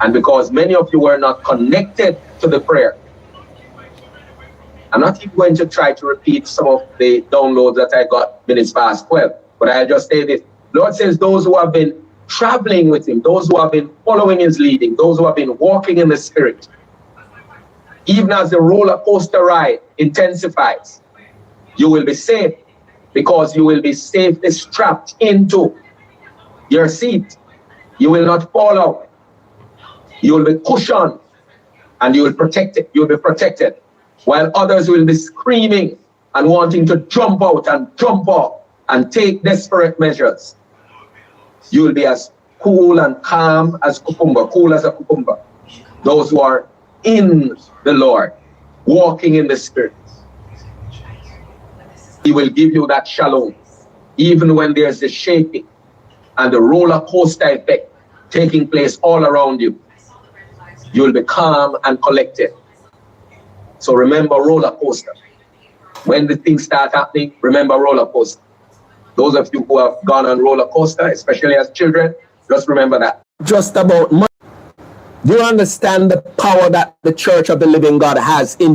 And because many of you were not connected to the prayer, I'm not even going to try to repeat some of the downloads that I got minutes past 12, but I'll just say this. Lord says those who have been traveling with him, those who have been following his leading, those who have been walking in the Spirit, even as the roller coaster ride intensifies, you will be safe because you will be safely strapped into your seat. You will not fall out. You will be cushioned and you will protect it. You will be protected. While others will be screaming and wanting to jump out and jump off and take desperate measures, you will be as cool and calm as cucumber, cool as a cucumber. Those who are in the Lord, walking in the Spirit, he will give you that shalom, even when there's the shaking and the roller coaster effect taking place all around you. You will be calm and collected. So remember roller coaster. When the things start happening, remember roller coaster. Those of you who have gone on roller coaster, especially as children, just remember that. Just about money. Do you understand the power that the Church of the Living God has in